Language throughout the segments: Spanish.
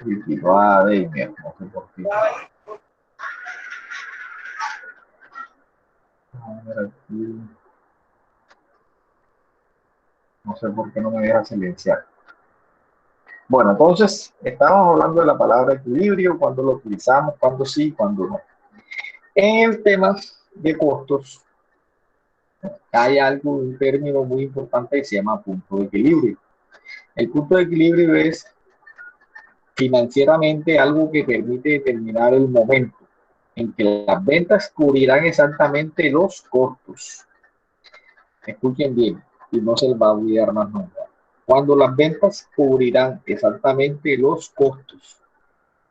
Daimiel, no sé por qué. A ver aquí. No sé por qué no me deja silenciar. Bueno, entonces, estamos hablando de la palabra equilibrio, cuando lo utilizamos, cuando sí, cuando no. En el tema de costos, hay algo, un término muy importante que se llama punto de equilibrio. El punto de equilibrio es financieramente algo que permite determinar el momento en que las ventas cubrirán exactamente los costos. Escuchen bien y no se les va a olvidar más nunca. Cuando las ventas cubrirán exactamente los costos,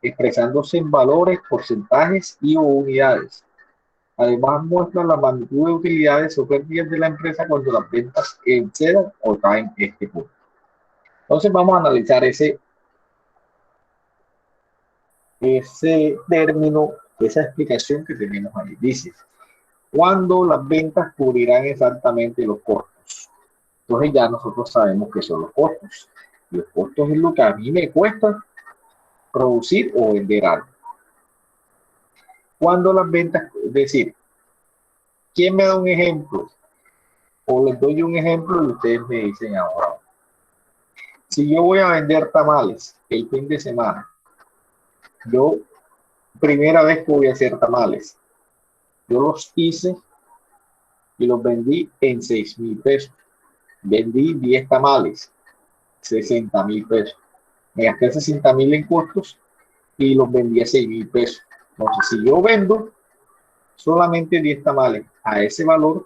expresándose en valores, porcentajes y unidades. Además, muestra la magnitud de utilidades o pérdidas de la empresa cuando las ventas excedan o caen este punto. Entonces, vamos a analizar ese término, esa explicación que tenemos ahí. Dice, cuando las ventas cubrirán exactamente los costos. Entonces ya nosotros sabemos qué son los costos. Los costos es lo que a mí me cuesta producir o vender algo. Cuando las ventas, es decir, ¿quién me da un ejemplo? O les doy un ejemplo y ustedes me dicen ahora. Si yo voy a vender tamales el fin de semana, yo, primera vez que voy a hacer tamales, yo los hice y los vendí en 6,000 pesos. Vendí 10 tamales, 60,000 pesos. Me gasté 60,000 en costos y los vendí a 6,000 pesos. Entonces, si yo vendo solamente 10 tamales a ese valor,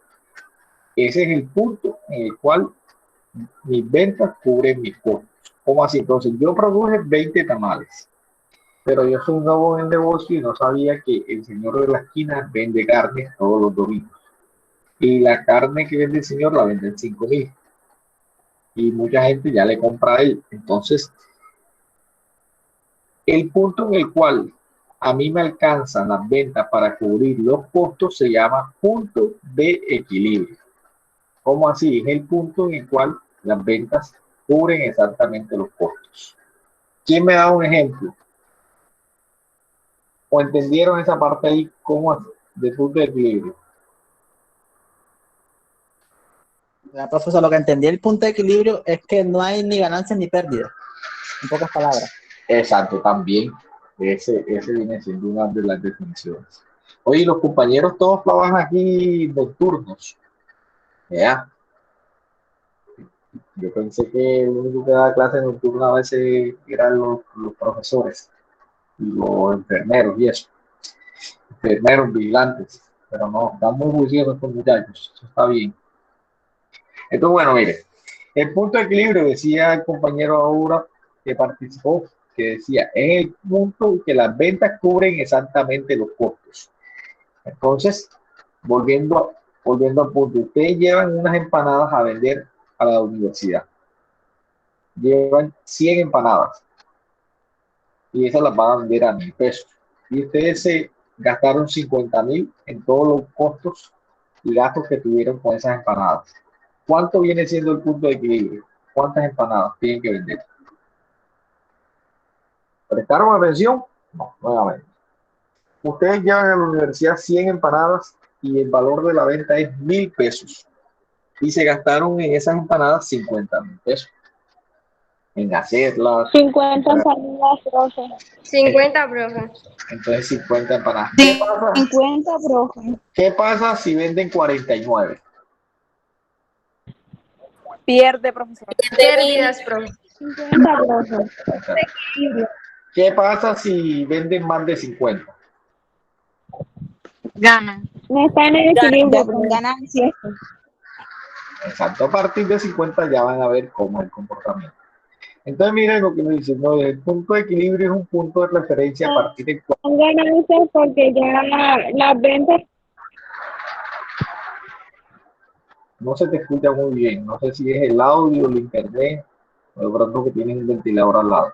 ese es el punto en el cual mis ventas cubren mis costos. ¿Cómo así? Entonces, yo produje 20 tamales, pero yo soy un nuevo en el negocio y no sabía que el señor de la esquina vende carne todos los domingos. Y la carne que vende el señor la vende en 5,000. Y mucha gente ya le compra a él. Entonces, el punto en el cual a mí me alcanzan las ventas para cubrir los costos se llama punto de equilibrio. ¿Cómo así? Es el punto en el cual las ventas cubren exactamente los costos. ¿Quién me da un ejemplo? ¿O entendieron esa parte ahí? ¿Cómo de punto de equilibrio? Profesor, lo que entendí el punto de equilibrio es que no hay ni ganancias ni pérdidas, en pocas palabras. Exacto, también. Ese viene siendo una de las definiciones. Oye, los compañeros todos trabajan aquí nocturnos. ¿Ya? Yo pensé que el único que daba clase nocturna a veces eran los profesores y los enfermeros y eso. Enfermeros, vigilantes. Pero no, están muy juiciosos estos muchachos. Eso está bien. Entonces, bueno, mire. El punto de equilibrio, decía el compañero ahora que participó, que decía, es el punto en que las ventas cubren exactamente los costos. Entonces, volviendo al punto, ustedes llevan unas empanadas a vender a la universidad. Llevan 100 empanadas y esas las van a vender a 1,000 pesos. Y ustedes se gastaron 50,000 en todos los costos y gastos que tuvieron con esas empanadas. ¿Cuánto viene siendo el punto de equilibrio? ¿Cuántas empanadas tienen que vender? ¿Prestaron atención? No, nuevamente. Ustedes llevan a la universidad 100 empanadas y el valor de la venta es 1,000 pesos. Y se gastaron en esas empanadas 50,000 pesos. En hacerlas. 50 empanadas, profe. 50, profe. Entonces 50 empanadas. 50, profe. ¿Qué pasa si venden 49? Pierde, profesor. Pérdidas, profe. 50, profe. ¿Qué pasa si venden más de 50? Ganan. No están en equilibrio, con ganancias. Exacto, a partir de 50 ya van a ver cómo es el comportamiento. Entonces, miren lo que me dicen, ¿no? El punto de equilibrio es un punto de referencia a partir de... Son ganancias porque ya las ventas... No se te escucha muy bien, no sé si es el audio, el internet, o de pronto que tienes un ventilador al lado.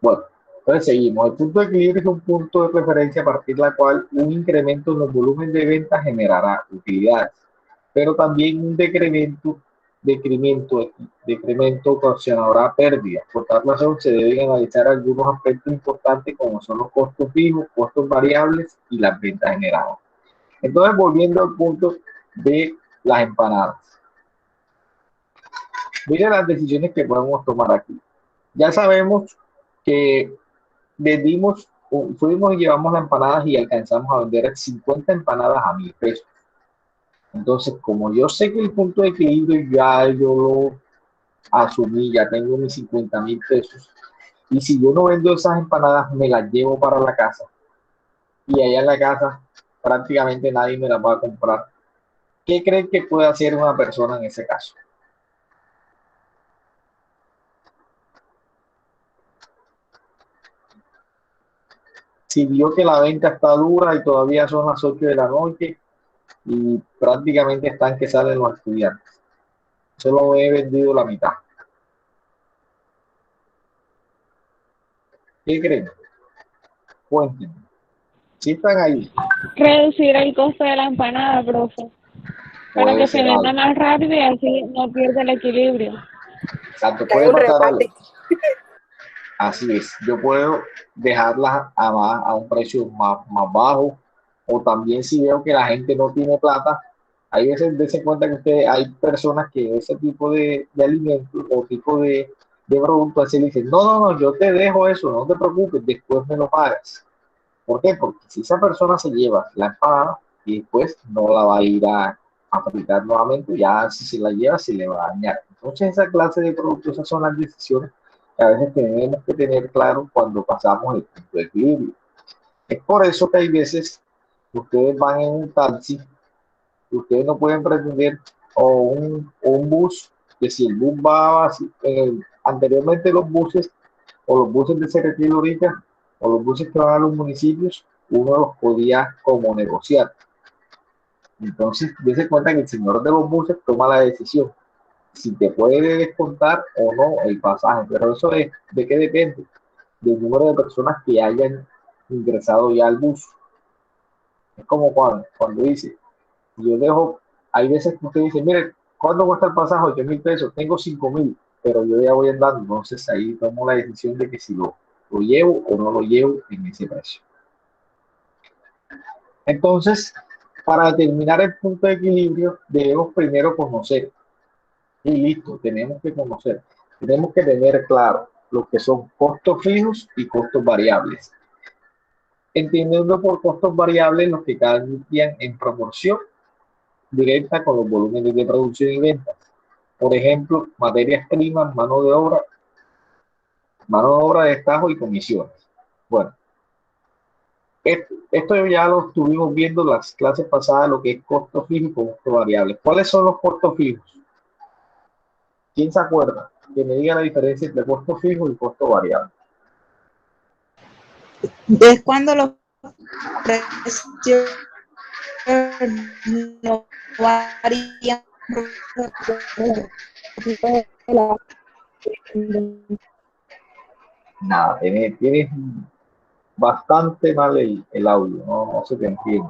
Bueno, entonces seguimos. El punto de equilibrio es un punto de referencia a partir de la cual un incremento en los volúmenes de ventas generará utilidades, pero también un decremento decremento ocasionará pérdidas. Por tal razón, se deben analizar algunos aspectos importantes como son los costos fijos, costos variables y las ventas generadas. Entonces, volviendo al punto de las empanadas. Miren las decisiones que podemos tomar aquí. Ya sabemos que fuimos y llevamos las empanadas y alcanzamos a vender 50 empanadas a 1.000 pesos. Entonces, como yo sé que el punto de equilibrio ya yo lo asumí, ya tengo mis 50.000 pesos, y si yo no vendo esas empanadas, me las llevo para la casa, y allá en la casa prácticamente nadie me las va a comprar. ¿Qué creen que puede hacer una persona en ese caso? Si vio que la venta está dura y todavía son las 8 de la noche y prácticamente están que salen los estudiantes, solo he vendido la mitad. ¿Qué creen? Cuéntenme. Si están ahí, Reducir el costo de la empanada, profe, para puede que se ser venda algo. más rápido y así no pierda el equilibrio. Exacto, Que hay puede un pasar algo. remate. Así es, yo puedo dejarlas a un precio más bajo, o también si veo que la gente no tiene plata, hay veces dense cuenta que hay personas que ese tipo de alimentos o tipo de producto así le dicen, no, yo te dejo eso, no te preocupes, después me lo pagas. ¿Por qué? Porque si esa persona se lleva la empanada y después no la va a ir a fritar nuevamente, ya si se la lleva se le va a dañar. Entonces esa clase de productos, esas son las decisiones que a veces tenemos que tener claro cuando pasamos el punto de equilibrio. Es por eso que hay veces que ustedes van en un taxi, que ustedes no pueden pretender, o un bus, que si el bus va anteriormente los buses, o los buses de Secretaría ahorita, o los buses que van a los municipios, uno los podía como negociar. Entonces, dése cuenta que el señor de los buses toma la decisión si te puede descontar o no el pasaje, pero eso es de qué depende, del número de personas que hayan ingresado ya al bus. Es como cuando dice, yo dejo, hay veces que usted dice, mire, ¿cuánto cuesta el pasaje? 8.000 pesos, tengo 5.000, pero yo ya voy andando, entonces ahí tomo la decisión de que si lo llevo o no lo llevo en ese precio. Entonces, para determinar el punto de equilibrio, debemos primero conocer. Y listo, tenemos que conocer, tenemos que tener claro lo que son costos fijos y costos variables. Entendiendo por costos variables los que cambian en proporción directa con los volúmenes de producción y ventas. Por ejemplo, materias primas, mano de obra de destajo y comisiones. Bueno, esto ya lo estuvimos viendo en las clases pasadas, lo que es costo fijo y costo variable. ¿Cuáles son los costos fijos? ¿Quién se acuerda? Que me diga la diferencia entre costo fijo y costo variable. Es cuando los precios no varían. Nada, tienes bastante mal el audio, no se te entiende.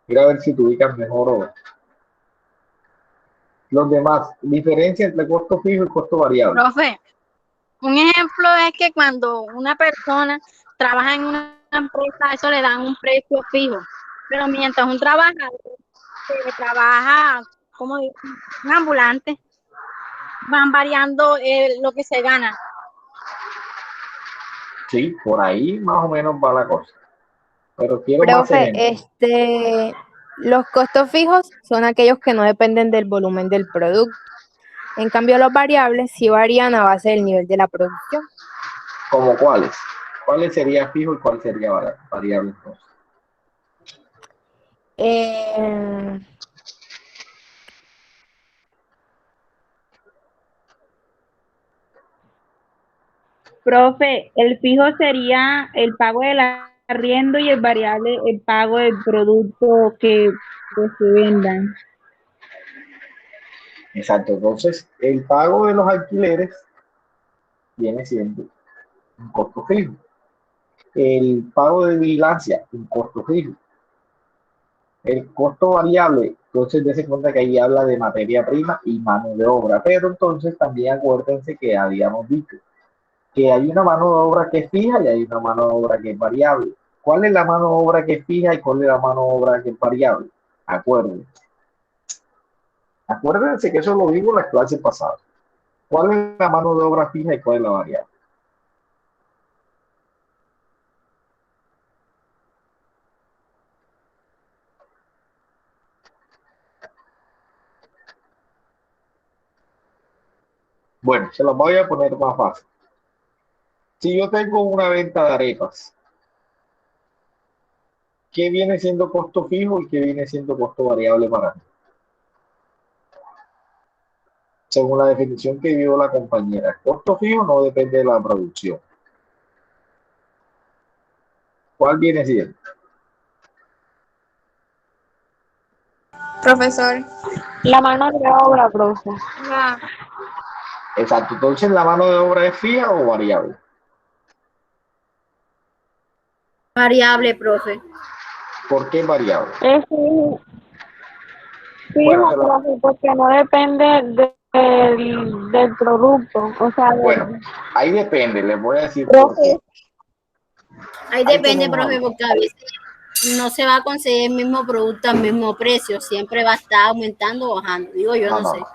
Mira a ver si te ubicas mejor o los demás. Diferencia entre costo fijo y costo variable. Profe, un ejemplo es que cuando una persona trabaja en una empresa, eso le dan un precio fijo. Pero mientras un trabajador trabaja como un ambulante, van variando lo que se gana. Sí, por ahí más o menos va la cosa. Pero quiero más Profe, ejemplos. los costos fijos son aquellos que no dependen del volumen del producto. En cambio, los variables sí varían a base del nivel de la producción. ¿Como cuáles? ¿Cuáles sería fijo y cuál sería variable entonces? Profe, el fijo sería el pago del arriendo y el variable el pago del producto que pues, se vendan. Exacto, entonces el pago de los alquileres viene siendo un costo fijo. El pago de vigilancia, un costo fijo. El costo variable, Entonces, dése cuenta que ahí habla de materia prima y mano de obra. Pero entonces también acuérdense que habíamos dicho que hay una mano de obra que es fija y hay una mano de obra que es variable. ¿Cuál es la mano de obra que es fija y cuál es la mano de obra que es variable? Acuérdense. Acuérdense que eso lo vimos en las clases pasadas. ¿Cuál es la mano de obra fija y cuál es la variable? Bueno, se los voy a poner más fácil. Si yo tengo una venta de arepas, ¿qué viene siendo costo fijo y qué viene siendo costo variable para mí? Según la definición que dio la compañera, el costo fijo no depende de la producción. ¿Cuál viene siendo? Profesor, La mano de obra, profe. Exacto. Entonces, ¿la mano de obra es fija o variable? Variable, profe. ¿Por qué es variable? Es fijo, Bueno, se la- profe, porque no depende del producto. O sea, bueno, ahí depende, les voy a decir por profe, qué. Ahí Ahí depende, tenemos profe, algo. porque a veces no se va a conseguir el mismo producto al mismo precio. Siempre va a estar aumentando o bajando. Digo yo, No, no no, sé. no.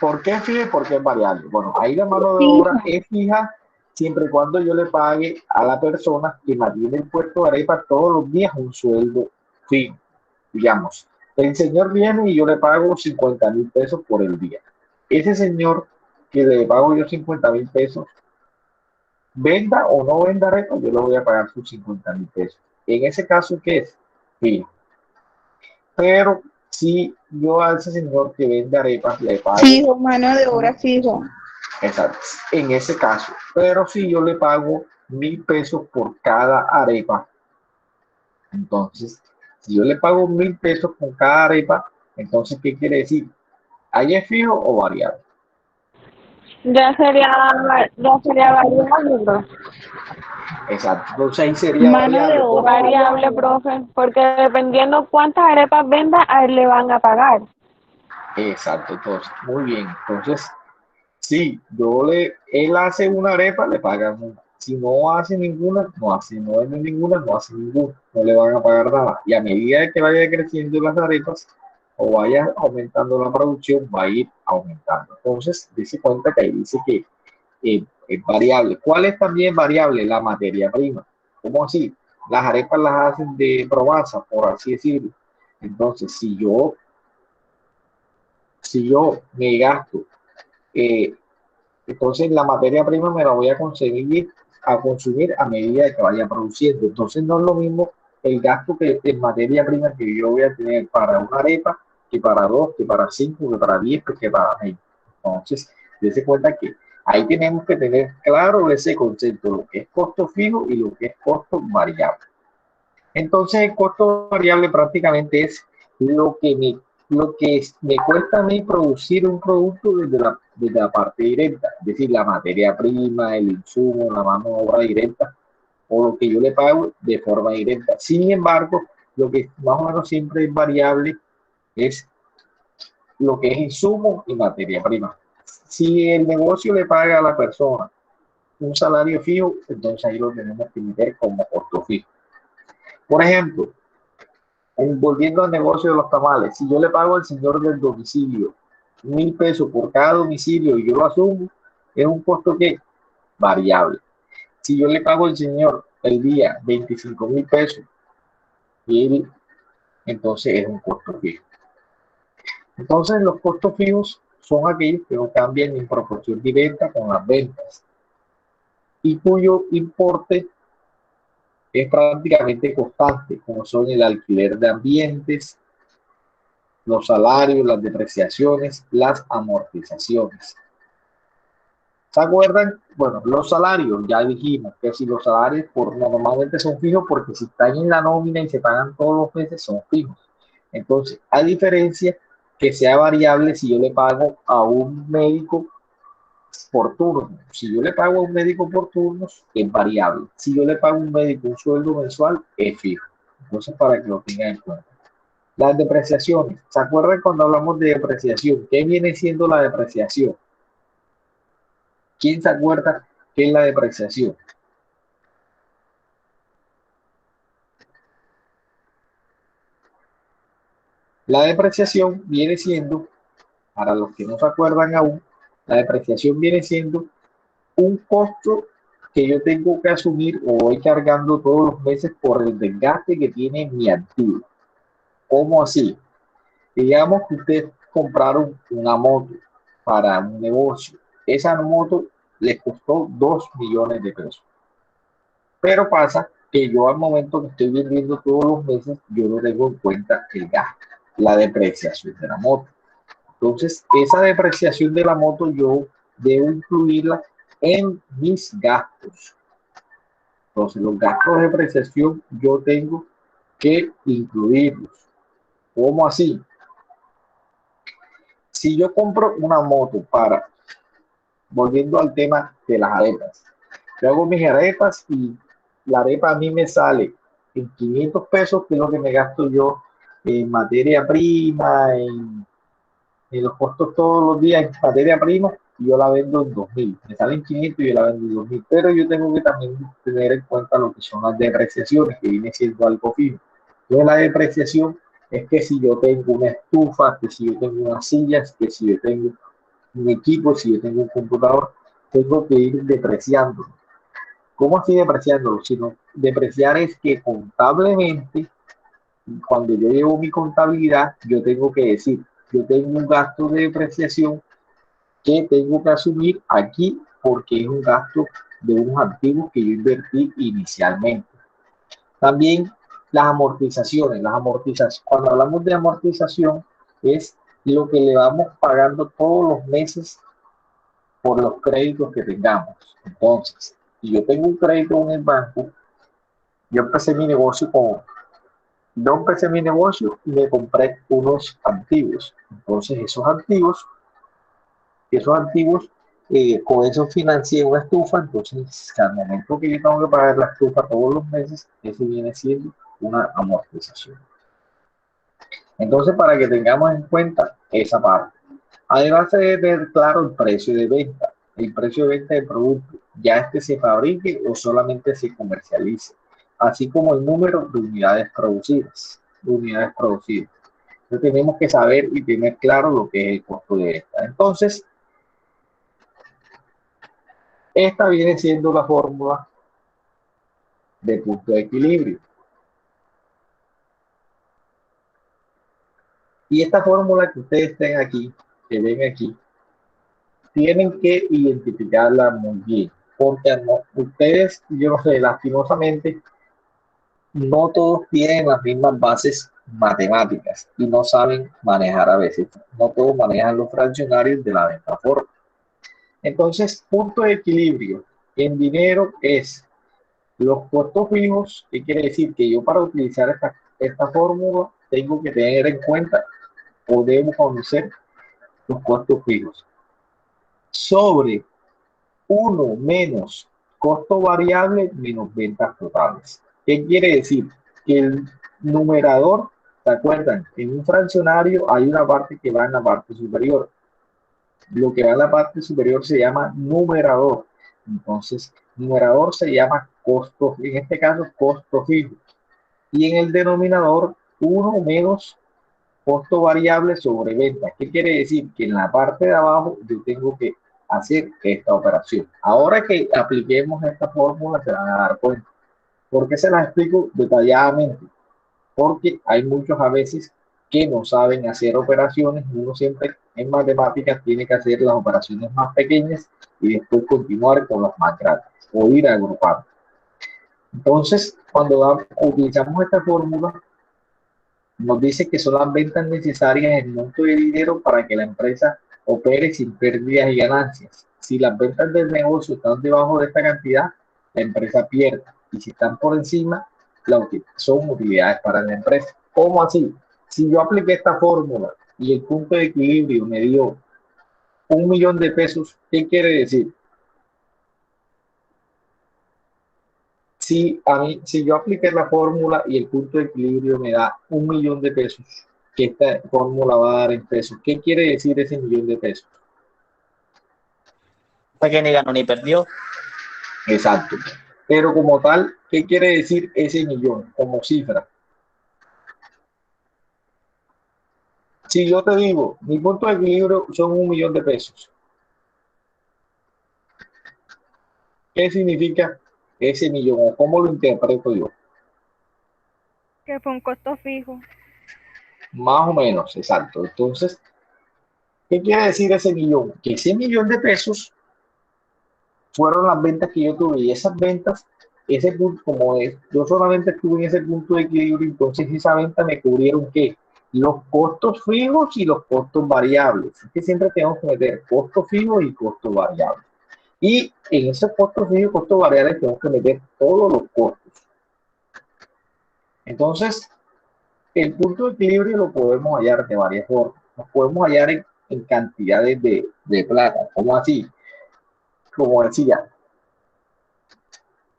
¿Por qué es fija y por qué es variable? Bueno, ahí la mano de obra es fija siempre y cuando yo le pague a la persona que mantiene el puesto de arepa todos los días un sueldo fijo. Digamos, el señor viene y yo le pago 50,000 pesos por el día. Ese señor que le pago yo 50,000 pesos, venda o no venda arepa, yo le voy a pagar sus 50,000 pesos. En ese caso, ¿qué es? Fijo. Pero si yo a ese señor que vende arepas le pago, fijo, mano de obra fijo. exacto, en ese caso, pero si yo le pago 1,000 pesos por cada arepa, entonces, si yo le pago 1,000 pesos por cada arepa, entonces, ¿qué quiere decir? ¿Ahí es fijo o variable? Ya sería variable, profe. Exacto, entonces ahí sería Mano de variable. obra variable, profe, porque dependiendo cuántas arepas venda, a él le van a pagar. Exacto, entonces, muy bien. Entonces, si él hace una arepa, le pagan una. Si no hace ninguna, no hace, no vende ninguna, no hace ninguna, no le van a pagar nada. Y a medida que vaya creciendo las arepas o vaya aumentando la producción, va a ir aumentando. Entonces, dice cuenta que ahí dice que es variable. ¿Cuál es también variable? La materia prima. ¿Cómo así? Las arepas las hacen de probanza, por así decirlo. Entonces, si yo me gasto, eh, entonces la materia prima me la voy a consumir a medida de que vaya produciendo. Entonces no es lo mismo el gasto que en materia prima que yo voy a tener para una arepa, que para dos, que para cinco, que para 10, que para 20. Entonces, dése cuenta que ahí tenemos que tener claro ese concepto, lo que es costo fijo y lo que es costo variable. Entonces, el costo variable prácticamente es lo que me cuesta a mí producir un producto desde la parte directa, es decir, la materia prima, el insumo, la mano de obra directa, o lo que yo le pago de forma directa. Sin embargo, lo que más o menos siempre es variable es lo que es insumo y materia prima. Si el negocio le paga a la persona un salario fijo, entonces ahí lo tenemos que meter como costo fijo. Por ejemplo, volviendo al negocio de los tamales, si yo le pago al señor del domicilio 1,000 pesos por cada domicilio y yo lo asumo, es un costo que variable. Si yo le pago al señor el día 25,000 pesos, entonces es un costo fijo. Entonces los costos fijos son aquellos que no cambian en proporción directa con las ventas y cuyo importe es prácticamente constante, como son el alquiler de ambientes, los salarios, las depreciaciones, las amortizaciones. ¿Se acuerdan? Bueno, los salarios, ya dijimos que si los salarios normalmente son fijos porque si están en la nómina y se pagan todos los meses son fijos. Entonces, a diferencia que sea variable si yo le pago a un médico por turno. Si yo le pago a un médico por turnos, es variable. Si yo le pago a un médico un sueldo mensual, es fijo. Entonces, para que lo tengan en cuenta. Las depreciaciones. ¿Se acuerdan cuando hablamos de depreciación? ¿Qué viene siendo la depreciación? ¿Quién se acuerda qué es la depreciación? La depreciación viene siendo, para los que no se acuerdan aún, la depreciación viene siendo un costo que yo tengo que asumir o voy cargando todos los meses por el desgaste que tiene mi activo. ¿Cómo así? Digamos que ustedes compraron una moto para un negocio. Esa moto les costó 2 millones de pesos. Pero pasa que yo al momento que estoy vendiendo todos los meses, yo no tengo en cuenta el gasto, la depreciación de la moto. Entonces, esa depreciación de la moto yo debo incluirla en mis gastos. Entonces, los gastos de depreciación yo tengo que incluirlos. ¿Cómo así? Si yo compro una moto volviendo al tema de las arepas, yo hago mis arepas y la arepa a mí me sale en 500 pesos, que es lo que me gasto yo en materia prima, en los costos todos los días en materia prima, y yo la vendo en 2.000. Me salen 500 y yo la vendo en 2.000. Pero yo tengo que también tener en cuenta lo que son las depreciaciones, que viene siendo algo fijo. Entonces, la depreciación es que si yo tengo una estufa, que si yo tengo unas sillas, que si yo tengo un equipo, si yo tengo un computador, tengo que ir depreciando. ¿Cómo así depreciándolo? Sino depreciar es que contablemente, cuando yo llevo mi contabilidad, yo tengo que decir, yo tengo un gasto de depreciación que tengo que asumir aquí porque es un gasto de unos activos que yo invertí inicialmente. También las amortizaciones, cuando hablamos de amortización, es lo que le vamos pagando todos los meses por los créditos que tengamos. Entonces, si yo tengo un crédito en el banco, yo empecé mi negocio y me compré unos activos. Entonces, esos activos con eso financié una estufa. Entonces, al momento que yo tengo que pagar la estufa todos los meses, eso viene siendo una amortización. Entonces, para que tengamos en cuenta esa parte. Además, se debe tener claro el precio de venta. El precio de venta del producto, ya este se fabrique o solamente se comercialice, así como el número de unidades producidas. Entonces, tenemos que saber y tener claro lo que es el costo de venta. Entonces, esta viene siendo la fórmula de punto de equilibrio. Y esta fórmula que ustedes ven aquí, tienen que identificarla muy bien. Porque no, ustedes, yo no sé, lastimosamente, no todos tienen las mismas bases matemáticas y no saben manejar a veces. No todos manejan los fraccionarios de la misma forma. Entonces, punto de equilibrio en dinero es los costos fijos, que quiere decir que yo para utilizar esta fórmula tengo que tener en cuenta o debo conocer los costos fijos sobre 1 menos costo variable menos ventas totales. ¿Qué quiere decir? Que el numerador, ¿se acuerdan? En un fraccionario hay una parte que va en la parte superior. Lo que va en la parte superior se llama numerador. Entonces, numerador se llama costo, en este caso, costo fijo. Y en el denominador, 1 menos costo variable sobre venta. ¿Qué quiere decir? Que en la parte de abajo yo tengo que hacer esta operación. Ahora que apliquemos esta fórmula se van a dar cuenta. ¿Por qué se las explico detalladamente? Porque hay muchos a veces que no saben hacer operaciones. Uno siempre en matemáticas tiene que hacer las operaciones más pequeñas y después continuar con las más grandes o ir agrupando. Entonces, cuando utilizamos esta fórmula, nos dice que son las ventas necesarias en monto de dinero para que la empresa opere sin pérdidas y ganancias. Si las ventas del negocio están debajo de esta cantidad, la empresa pierde. Y si están por encima, son utilidades para la empresa. ¿Cómo así? Si yo apliqué esta fórmula y el punto de equilibrio me dio 1 millón de pesos, ¿qué quiere decir? Si yo apliqué la fórmula y el punto de equilibrio me da 1 millón de pesos, que esta fórmula va a dar en pesos. ¿Qué quiere decir ese millón de pesos? Que ni ganó ni perdió. Exacto. Pero como tal, ¿qué quiere decir ese millón como cifra? Si yo te digo, mi punto de equilibrio son 1 millón de pesos, ¿qué significa ese millón? ¿O cómo lo interpreto yo? Que fue un costo fijo. Más o menos, exacto. Entonces, ¿qué quiere decir ese millón? Que ese millón de pesos fueron las ventas que yo tuve y esas ventas, ese punto, como es, yo solamente estuve en ese punto de equilibrio, entonces esa venta me cubrieron ¿qué? Los costos fijos y los costos variables. Es que siempre tenemos que meter costos fijos y costos variables. Y en esos costos fijos y costos variables tenemos que meter todos los costos. Entonces, el punto de equilibrio lo podemos hallar de varias formas. Nos podemos hallar en cantidades de plata, como así, como decía,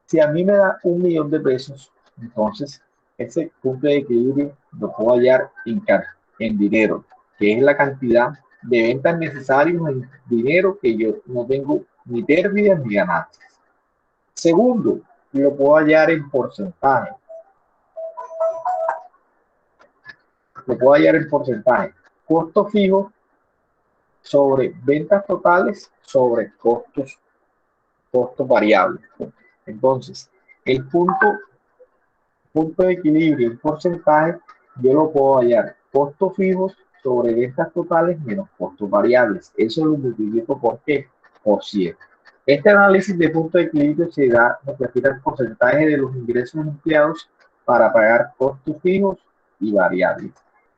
si a mí me da 1 millón de pesos, entonces ese punto de equilibrio lo puedo hallar en dinero, que es la cantidad de ventas necesarias en dinero que yo no tengo ni pérdidas ni ganancias. Segundo, lo puedo hallar en porcentaje. Lo puedo hallar en porcentaje. Costo fijo sobre ventas totales sobre costos variables. Entonces, el punto de equilibrio en porcentaje, yo lo puedo hallar costos fijos sobre ventas totales menos costos variables. Eso lo multiplico por ¿qué? Por 100. Este análisis de punto de equilibrio se da, nos refiere al porcentaje de los ingresos empleados para pagar costos fijos y variables.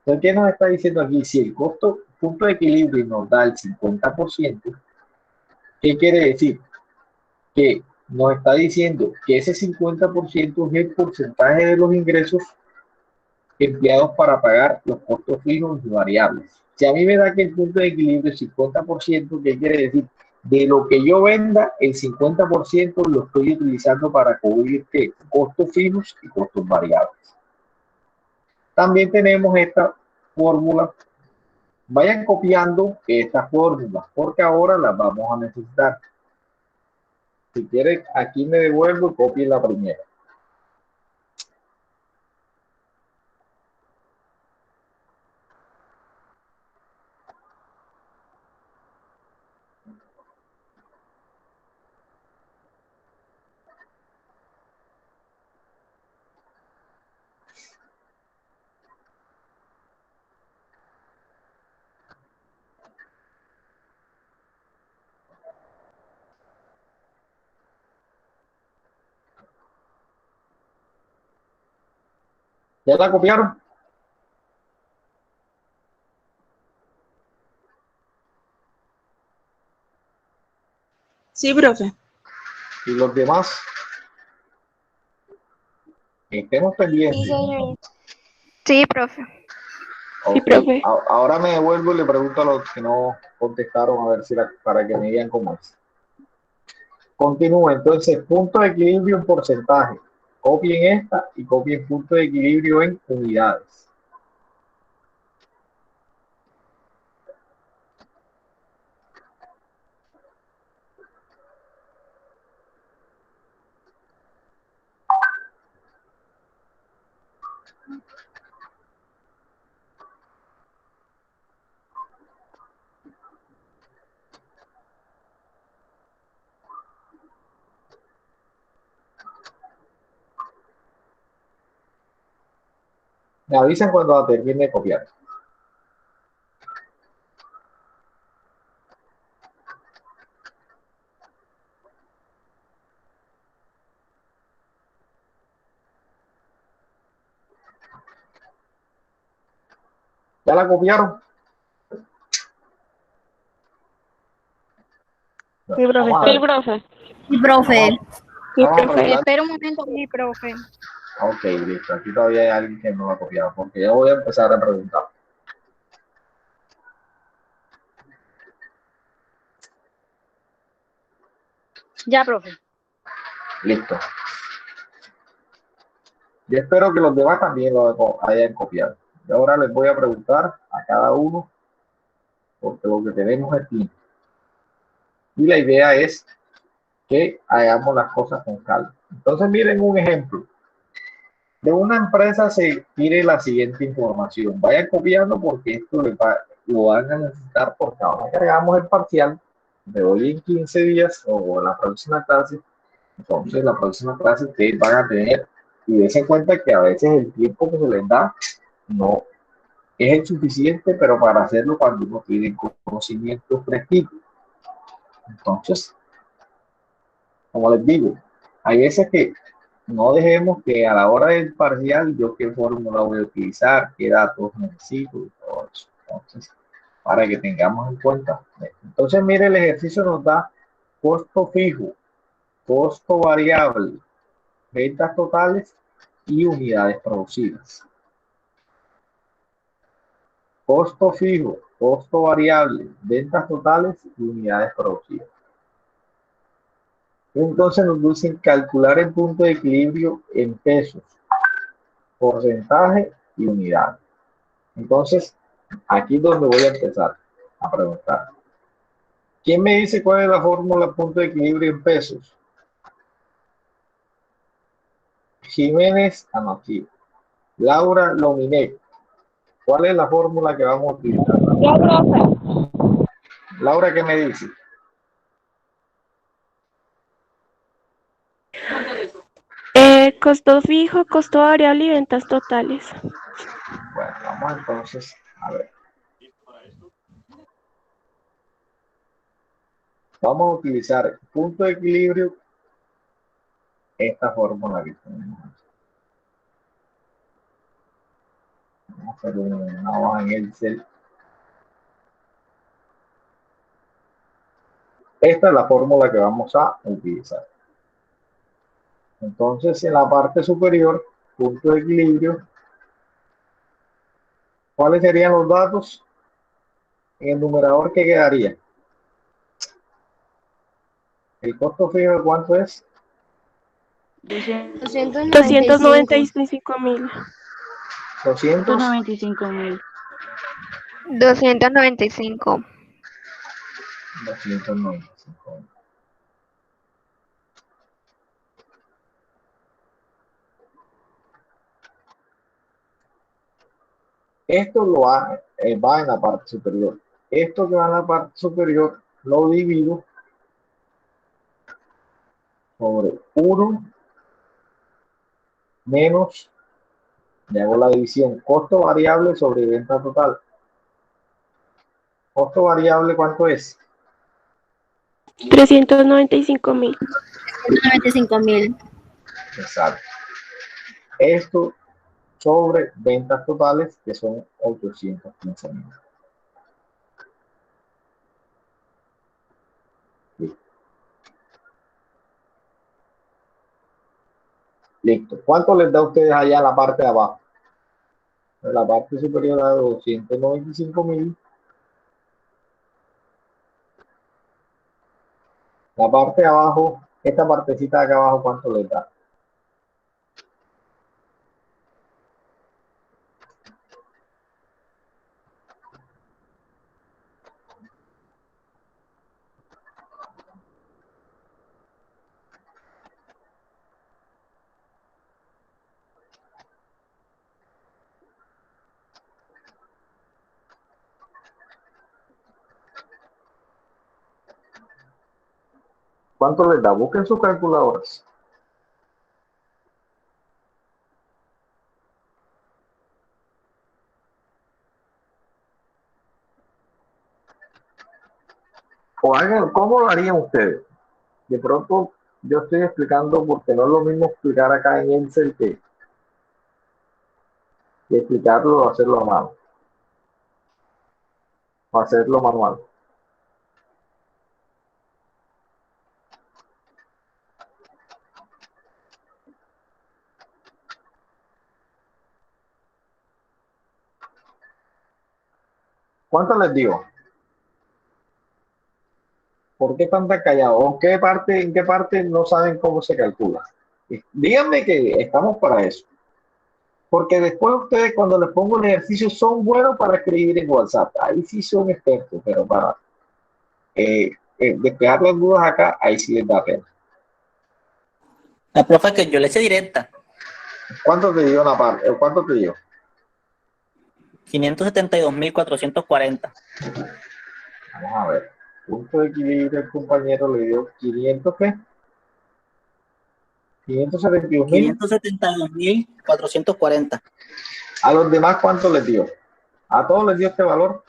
Entonces, ¿qué nos está diciendo aquí? Si el punto de equilibrio nos da el 50%, ¿qué quiere decir? Que nos está diciendo que ese 50% es el porcentaje de los ingresos empleados para pagar los costos fijos y variables. Si a mí me da que el punto de equilibrio es 50%, ¿qué quiere decir? De lo que yo venda, el 50% lo estoy utilizando para cubrir ¿qué? Costos fijos y costos variables. También tenemos esta fórmula. Vayan copiando estas fórmulas porque ahora las vamos a necesitar. Si quieren, aquí me devuelvo y copien la primera. ¿Ya la copiaron? Sí, profe. Y los demás, estemos pendientes. Sí, profe. Okay. profe. Ahora me devuelvo y le pregunto a los que no contestaron a ver si para que me digan cómo es. Continúo. Entonces, punto de equilibrio en porcentaje. Copien esta y copien punto de equilibrio en unidades. Me avisan cuando termine de copiar. ¿Ya la copiaron? Sí, profe. Vamos a ver. Sí, profe. Sí, profe. Sí, Vamos a profe. preguntar. Espera un momento. Sí, profe. Ok, listo. Aquí todavía hay alguien que no lo ha copiado, porque ya voy a empezar a preguntar. Ya, profe. Listo. Yo espero que los demás también lo hayan copiado. Y ahora les voy a preguntar a cada uno, porque lo que tenemos es tiempo. Y la idea es que hagamos las cosas con calma. Entonces, miren un ejemplo. De una empresa se pide la siguiente información. Vayan copiando porque esto lo van a necesitar porque ahora que hagamos el parcial de hoy en 15 días o en la próxima clase. Entonces, la próxima clase ustedes van a tener y dense cuenta que a veces el tiempo que se les da no es el suficiente, pero para hacerlo cuando uno tiene conocimientos fresquitos. Entonces, como les digo, hay veces que no dejemos que a la hora del parcial yo qué fórmula voy a utilizar, qué datos necesito y todo eso. Entonces, para que tengamos en cuenta. Entonces, mire, el ejercicio nos da costo fijo, costo variable, ventas totales y unidades producidas. Costo fijo, costo variable, ventas totales y unidades producidas. Entonces nos dicen calcular el punto de equilibrio en pesos, porcentaje y unidad. Entonces, aquí es donde voy a empezar a preguntar. ¿Quién me dice cuál es la fórmula punto de equilibrio en pesos? Jiménez, aquí. Laura Lominet. ¿Cuál es la fórmula que vamos a utilizar? Yo, profe. Laura, ¿qué me dice? Costo fijo, costo variable y ventas totales. Bueno, vamos entonces a ver. Vamos a utilizar punto de equilibrio, esta fórmula que tenemos. Vamos a hacer una hoja en Excel. Esta es la fórmula que vamos a utilizar. Entonces, en la parte superior, punto de equilibrio, ¿cuáles serían los datos? En el numerador, ¿qué quedaría? El costo fijo, ¿de cuánto es? 295.000. 295.000. 295. 295. Esto va en la parte superior. Esto que va en la parte superior lo divido sobre 1 menos, le hago la división, costo variable sobre venta total. Costo variable, ¿cuánto es? 395.000. 95.000. Exacto. Esto sobre ventas totales, que son 815.000. Listo. ¿Cuánto les da a ustedes allá en la parte de abajo? En la parte superior da 295.000. La parte de abajo, esta partecita de acá abajo, ¿cuánto les da? ¿Cuánto les da? Busquen sus calculadoras. O hagan, ¿cómo lo harían ustedes? De pronto yo estoy explicando porque no es lo mismo explicar acá en Excel que explicarlo o hacerlo a mano. O hacerlo manual. ¿Cuánto les digo? ¿Por qué están tan callados? ¿En qué parte no saben cómo se calcula? Díganme que estamos para eso. porque después ustedes cuando les pongo el ejercicio son buenos para escribir en WhatsApp. Ahí sí son expertos, pero para despejar las dudas acá, ahí sí les da pena. La profe, que yo le eché directa. ¿Cuánto te dio la parte? ¿Cuánto te dio? 572.440. Vamos a ver. Punto de equilibrio, el compañero le dio 500, ¿qué? 572.000. 572.440. ¿A los demás cuánto les dio? ¿A todos les dio este valor?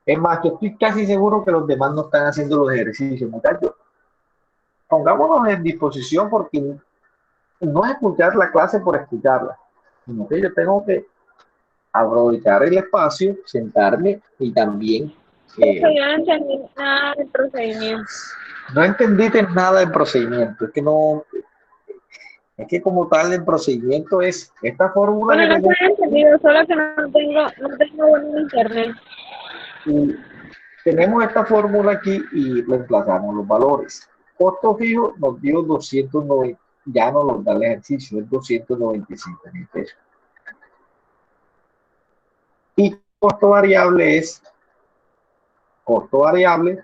Es más, yo estoy casi seguro que los demás no están haciendo los ejercicios, muchachos. Pongámonos en disposición porque no es escuchar la clase por escucharla, sino que yo tengo que aprovechar el espacio, sentarme y también... Yo no entendí nada del procedimiento. No entendiste nada del procedimiento, es que como tal el procedimiento es esta fórmula Bueno, que no tenemos, se ha entendido, solo que no tengo buen internet. y tenemos esta fórmula aquí y reemplazamos los valores. Costo fijo nos dio 290, ya no nos da el ejercicio, es 295.000 pesos. Y costo variable es costo variable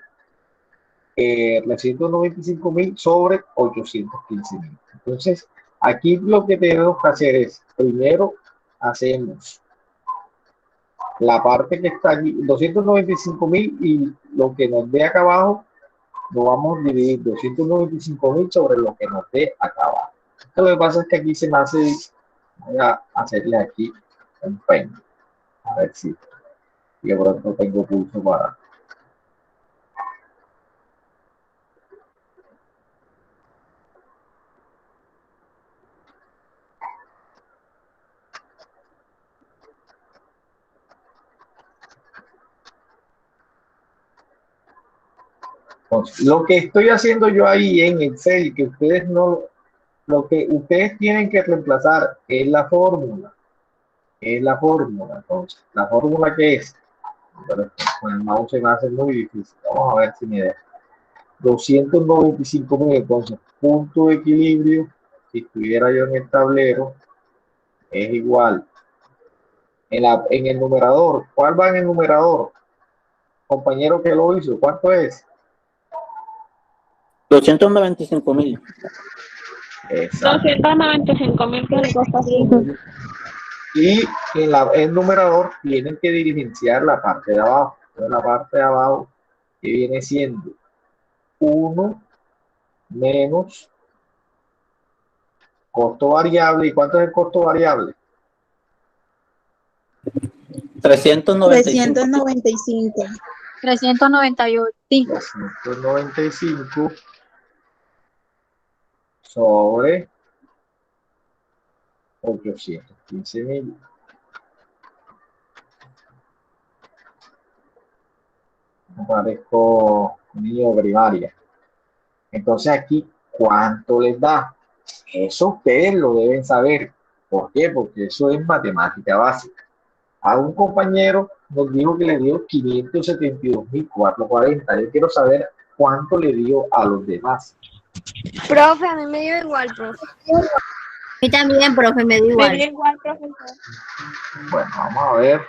395.000 sobre 815.000. Entonces, aquí lo que tenemos que hacer es, primero hacemos la parte que está aquí, 295.000 y lo que nos dé acá abajo, lo vamos a dividir 295.000 sobre lo que nos dé acá abajo. Esto lo que pasa es que aquí se me hace, voy a hacerle aquí un pen, a ver si de pronto tengo pulso para... Entonces, lo que estoy haciendo yo ahí en Excel, que ustedes no, lo que ustedes tienen que reemplazar es la fórmula. Es la fórmula. Entonces, la fórmula que es, pero con el mouse se me hace muy difícil. Vamos a ver si me deja. 295.000, entonces, punto de equilibrio, si estuviera yo en el tablero, es igual. En el numerador, ¿cuál va en el numerador? Compañero que lo hizo, ¿cuánto es? 295.000. 295.000 que le costó así. Y en el numerador tienen que diligenciar la parte de abajo. Entonces, la parte de abajo que viene siendo 1 menos costo variable. ¿Y cuánto es el costo variable? 395. 398. 395 sobre 815.000. Parezco niño primaria. Entonces aquí, ¿cuánto les da? Eso ustedes lo deben saber. ¿Por qué? Porque eso es matemática básica. A un compañero nos dijo que le dio 572.440. Yo quiero saber cuánto le dio a los demás. Profe, a mí me dio igual, profe. A mí también, profe, me dio Me igual. dio igual, profesor. Bueno, vamos a ver.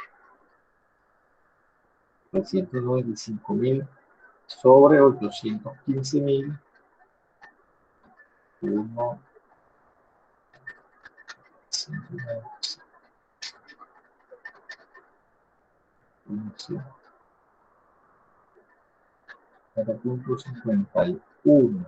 395.000 sobre 815.000. 1, 0.51.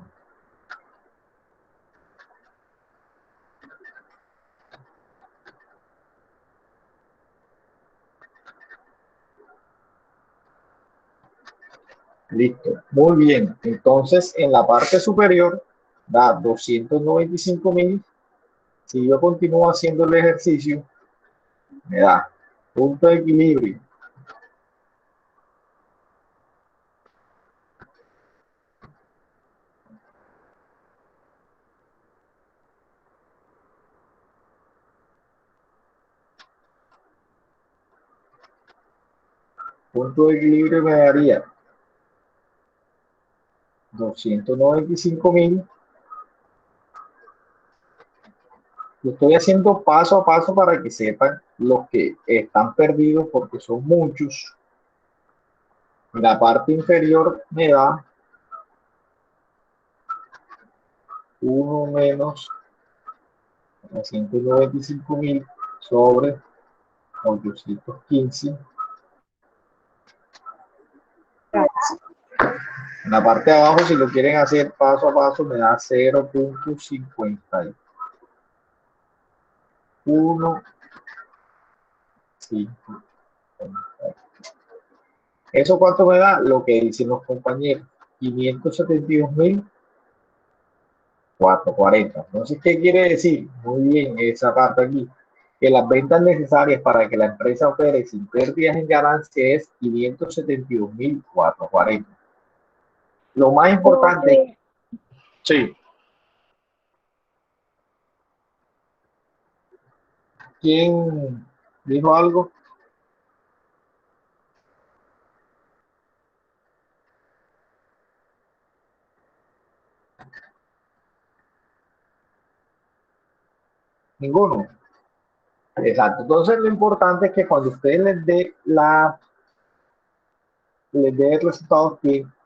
Listo, muy bien. Entonces, en la parte superior da 295.000. Si yo continúo haciendo el ejercicio, me da punto de equilibrio. Punto de equilibrio me daría 295.000 Lo estoy haciendo paso a paso para que sepan los que están perdidos, porque son muchos. La parte inferior me da 1 menos 195.000 sobre 815. En la parte de abajo, si lo quieren hacer paso a paso, me da 0.51. ¿Eso cuánto me da? Lo que dicen los compañeros, 572.440. Entonces, ¿qué quiere decir? Muy bien, esa parte aquí, que las ventas necesarias para que la empresa opere sin pérdidas en ganancia es 572.440. Lo más importante, sí. ¿Quién dijo algo? Ninguno. Exacto. Entonces lo importante es que cuando ustedes les dé el resultado,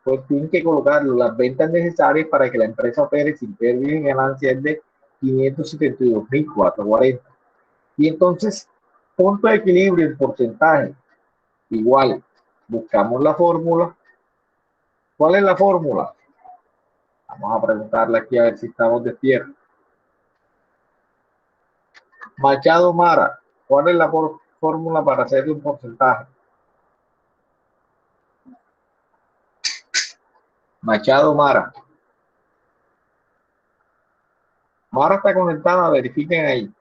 pues tienen que colocar las ventas necesarias para que la empresa opere sin pérdida en ganancias de 572.440. Y entonces, punto de equilibrio en porcentaje, igual, buscamos la fórmula. ¿Cuál es la fórmula? Vamos a preguntarle aquí a ver si estamos despiertos. Machado Mara, ¿cuál es la fórmula para hacer un porcentaje? Machado Mara. Mara está conectada, verifiquen ahí.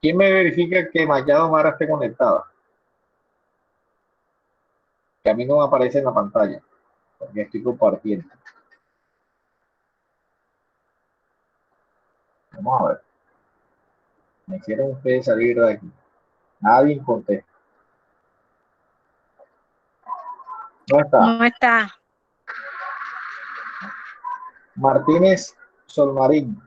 ¿Quién me verifica que Machado Mara esté conectada? Que a mí no me aparece en la pantalla, porque estoy compartiendo. Vamos a ver. Me hicieron ustedes salir de aquí. Nadie contesta. No está. No está. Martínez Solmarín.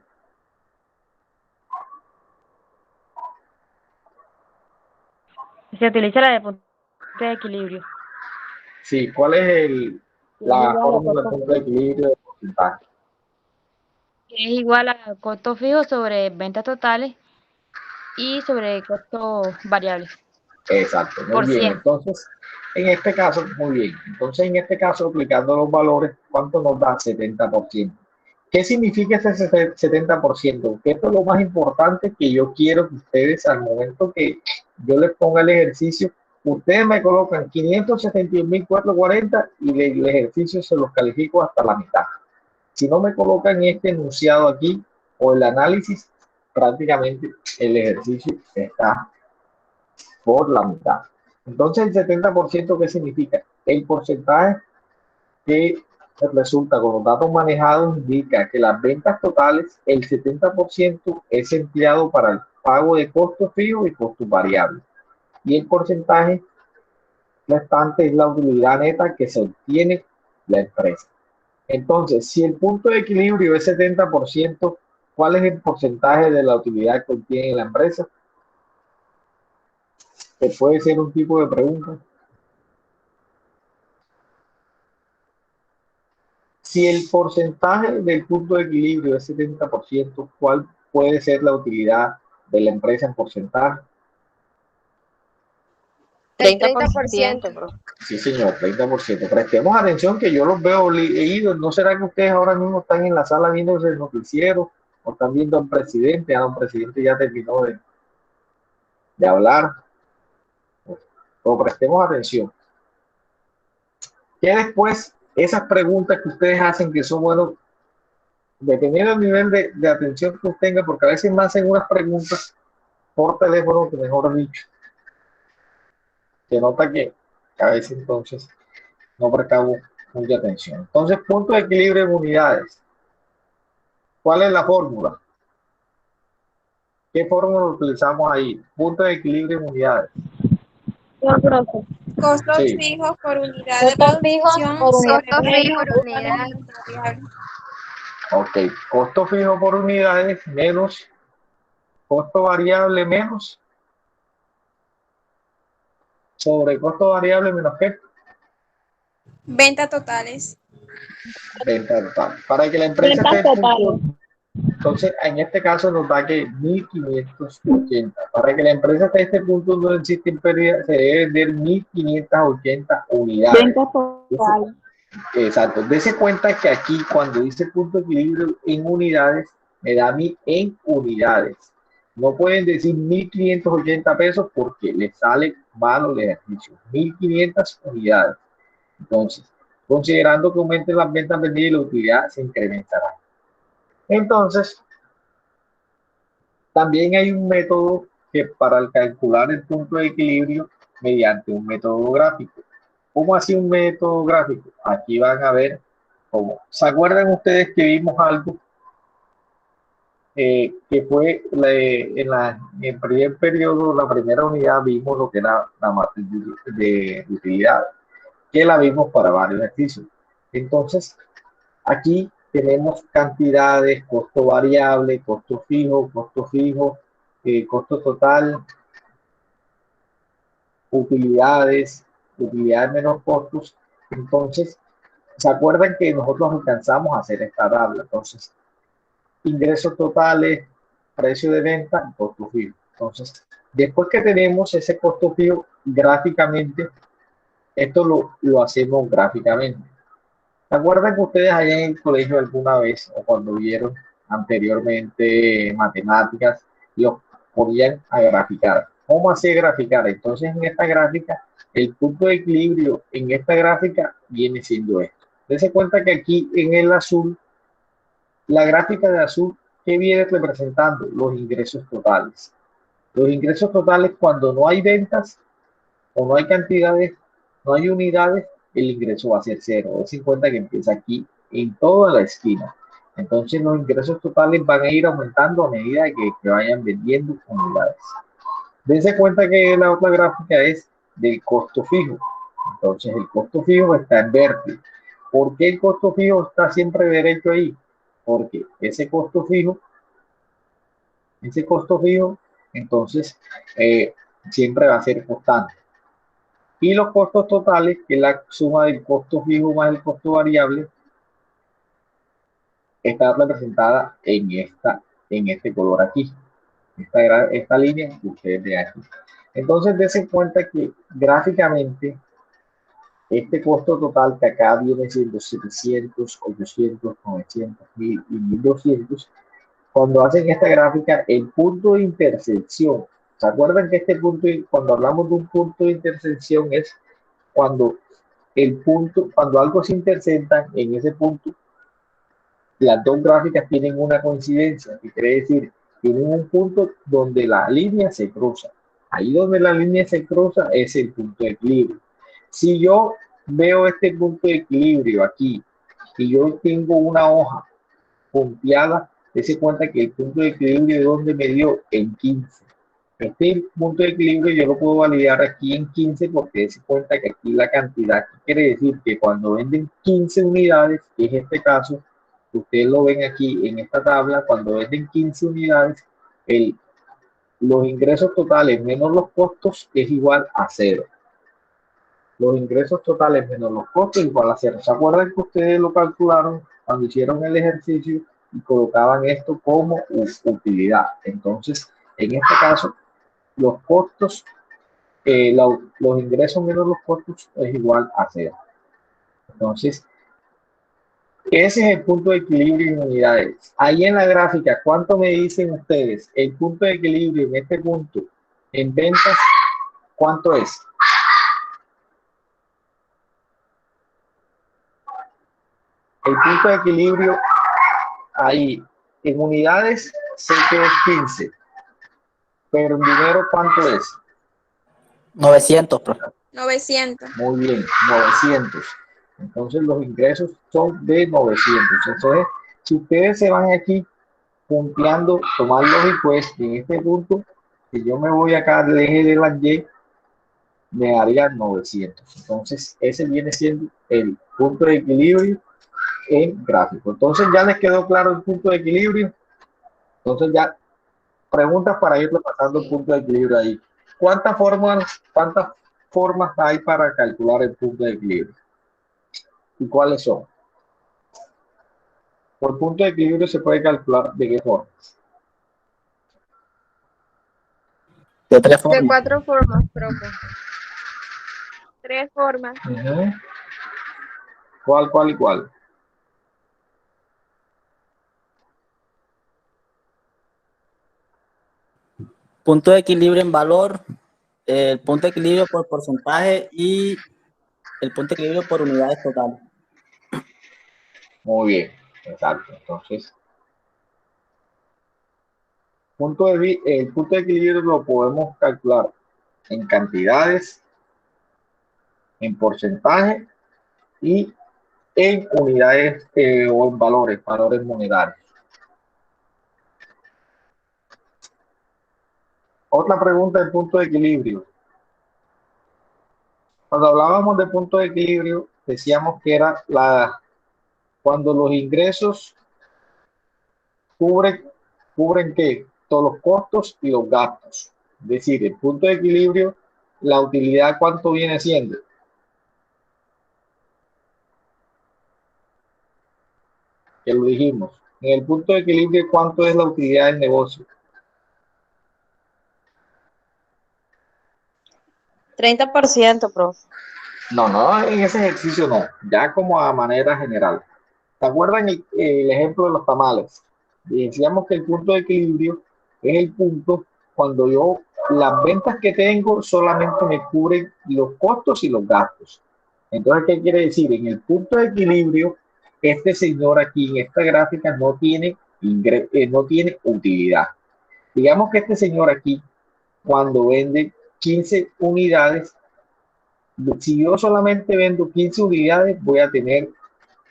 Se utiliza la de punto de equilibrio. Sí, ¿cuál es la fórmula de punto de equilibrio de porcentaje? Es igual a costo fijo sobre ventas totales y sobre costos variables. Exacto, muy Por bien. 100. Entonces, en este caso, muy bien. Entonces, en este caso, aplicando los valores, ¿cuánto nos da? 70%. ¿Qué significa ese 70%? Que esto es lo más importante que yo quiero que ustedes, al momento que yo les ponga el ejercicio, ustedes me colocan 571.440 y el ejercicio se los califico hasta la mitad. Si no me colocan este enunciado aquí o el análisis, prácticamente el ejercicio está por la mitad. Entonces, el 70%, ¿qué significa? El porcentaje que resulta con los datos manejados indica que las ventas totales, el 70% es empleado para el pago de costos fijos y costos variables. Y el porcentaje restante es la utilidad neta que se obtiene la empresa. Entonces, si el punto de equilibrio es 70%, ¿cuál es el porcentaje de la utilidad que obtiene la empresa? Que puede ser un tipo de pregunta. Si el porcentaje del punto de equilibrio es 70%, ¿cuál puede ser la utilidad de la empresa en porcentaje? 30%, profe. Sí, señor, 30%. Prestemos atención que yo los veo leídos. ¿No será que ustedes ahora mismo están en la sala viendo el noticiero o están viendo al presidente? Un presidente ya terminó de hablar. Pero prestemos atención. Que después, esas preguntas que ustedes hacen que son buenos, dependiendo del nivel de atención que usted tenga, porque a veces me hacen unas preguntas por teléfono que mejor dicho, se nota que a veces entonces no prestamos mucha atención. Entonces, punto de equilibrio en unidades. ¿Cuál es la fórmula? ¿Qué fórmula utilizamos ahí? Punto de equilibrio en unidades. No, profe. Costos Sí. fijos por unidad de Costos fijos producción por unidad de sobre producción menos unidad. variable. Ok. Costo fijo por unidades menos costo variable menos sobre costo variable menos ¿qué? Ventas totales. Venta total. Para que la empresa Ventas esté totales. entonces en este caso nos da que 1580. Para que la empresa esté a este punto no existen pérdidas, se debe vender 1580 unidades. Ventas totales. Exacto. Dese cuenta que aquí cuando dice punto de equilibrio en unidades, me da a mí en unidades. No pueden decir 1580 pesos porque les sale malo el ejercicio. 1500 unidades. Entonces, considerando que aumenten las ventas vendidas y la utilidad se incrementará. Entonces, también hay un método que para calcular el punto de equilibrio mediante un método gráfico. ¿Cómo así un método gráfico? Aquí van a ver cómo. ¿Se acuerdan ustedes que vimos algo que fue en el primer periodo, la primera unidad, vimos lo que era la matriz de utilidad, que la vimos para varios ejercicios? Entonces, aquí tenemos cantidades, costo variable, costo fijo, costo total, utilidades menos costos. Entonces, ¿se acuerdan que nosotros alcanzamos a hacer esta tabla? Entonces, ingresos totales, precio de venta y costo fijo. Entonces, después que tenemos ese costo fijo gráficamente, esto lo hacemos gráficamente. ¿Se acuerdan que ustedes allá en el colegio alguna vez o cuando vieron anteriormente matemáticas los ponían a graficar? ¿Cómo hacer graficar? Entonces en esta gráfica, el punto de equilibrio en esta gráfica viene siendo esto. Dense cuenta que aquí en el azul, la gráfica de azul, ¿qué viene representando? Los ingresos totales. Los ingresos totales cuando no hay ventas o no hay cantidades, no hay unidades, el ingreso va a ser cero. Dense cuenta que empieza aquí en toda la esquina. Entonces los ingresos totales van a ir aumentando a medida que vayan vendiendo unidades. Dense cuenta que la otra gráfica es del costo fijo. Entonces el costo fijo está en verde. ¿Por qué el costo fijo está siempre derecho ahí? Porque ese costo fijo, entonces siempre va a ser constante. Y los costos totales, que es la suma del costo fijo más el costo variable, está representada en este color aquí. Esta línea que ustedes ven aquí. Entonces, dense cuenta que gráficamente este costo total que acá viene siendo 700, 800, 900, 1000 y 1200, cuando hacen esta gráfica, el punto de intersección, ¿se acuerdan que cuando hablamos de un punto de intersección es cuando cuando algo se intersecta en ese punto, las dos gráficas tienen una coincidencia, que quiere decir, tienen un punto donde la línea se cruza. Ahí donde la línea se cruza es el punto de equilibrio. Si yo veo este punto de equilibrio aquí y yo tengo una hoja punteada, dése cuenta que el punto de equilibrio de donde me dio en 15. Este punto de equilibrio yo lo puedo validar aquí en 15 porque dése cuenta que aquí la cantidad, quiere decir que cuando venden 15 unidades, que es este caso, ustedes lo ven aquí en esta tabla, cuando venden 15 unidades, los ingresos totales menos los costos es igual a 0. Los ingresos totales menos los costos es igual a 0. ¿Se acuerdan que ustedes lo calcularon cuando hicieron el ejercicio y colocaban esto como utilidad? Entonces, en este caso, los costos, los ingresos menos los costos es igual a 0. Entonces, ese es el punto de equilibrio en unidades. Ahí en la gráfica, ¿cuánto me dicen ustedes? El punto de equilibrio en este punto, en ventas, ¿cuánto es? El punto de equilibrio ahí en unidades sé que es 15. Pero en dinero, ¿cuánto es? 900, profe. 900. Muy bien, 900. Entonces los ingresos son de 900. Entonces, si ustedes se van aquí punteando, tomar los impuestos en este punto, si yo me voy acá al eje de la Y, me daría 900. Entonces, ese viene siendo el punto de equilibrio en gráfico. Entonces, ya les quedó claro el punto de equilibrio. Entonces, ya preguntas para irle pasando el punto de equilibrio ahí. ¿Cuántas formas hay para calcular el punto de equilibrio? ¿Y cuáles son? Por punto de equilibrio se puede calcular de qué forma. De 3 De formas. 4 formas, profe. 3 formas. ¿Cuál y cuál? Punto de equilibrio en valor, el punto de equilibrio por porcentaje y el punto de equilibrio por unidades totales. Muy bien, exacto. Entonces, el punto de equilibrio lo podemos calcular en cantidades, en porcentaje y en unidades o en valores monetarios. Otra pregunta del punto de equilibrio. Cuando hablábamos de punto de equilibrio, decíamos que era cuando los ingresos cubren ¿qué? Todos los costos y los gastos. Es decir, el punto de equilibrio, la utilidad, ¿cuánto viene siendo? Que lo dijimos. En el punto de equilibrio, ¿cuánto es la utilidad del negocio? 30%, profe. No, en ese ejercicio no, ya como a manera general. ¿Se acuerdan el ejemplo de los tamales? Decíamos que el punto de equilibrio es el punto cuando las ventas que tengo solamente me cubren los costos y los gastos. Entonces, ¿qué quiere decir? En el punto de equilibrio, este señor aquí en esta gráfica no tiene utilidad. Digamos que este señor aquí, cuando vende 15 unidades, si yo solamente vendo 15 unidades,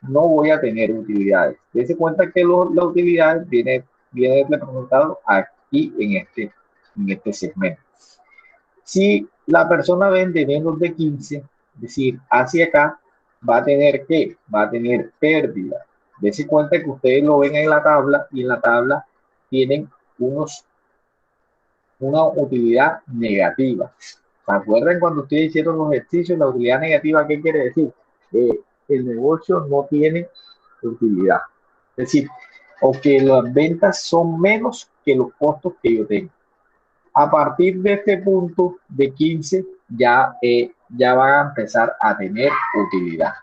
no voy a tener utilidades. Dese cuenta que la utilidad viene representado aquí en este segmento. Si la persona vende menos de 15, es decir, hacia acá, va a tener ¿qué? Va a tener pérdida. Dese cuenta que ustedes lo ven en la tabla y en la tabla tienen una utilidad negativa. ¿Se acuerdan cuando ustedes hicieron los ejercicios? La utilidad negativa, ¿qué quiere decir? El negocio no tiene utilidad. Es decir, o que las ventas son menos que los costos que yo tengo. A partir de este punto de 15, ya van a empezar a tener utilidad.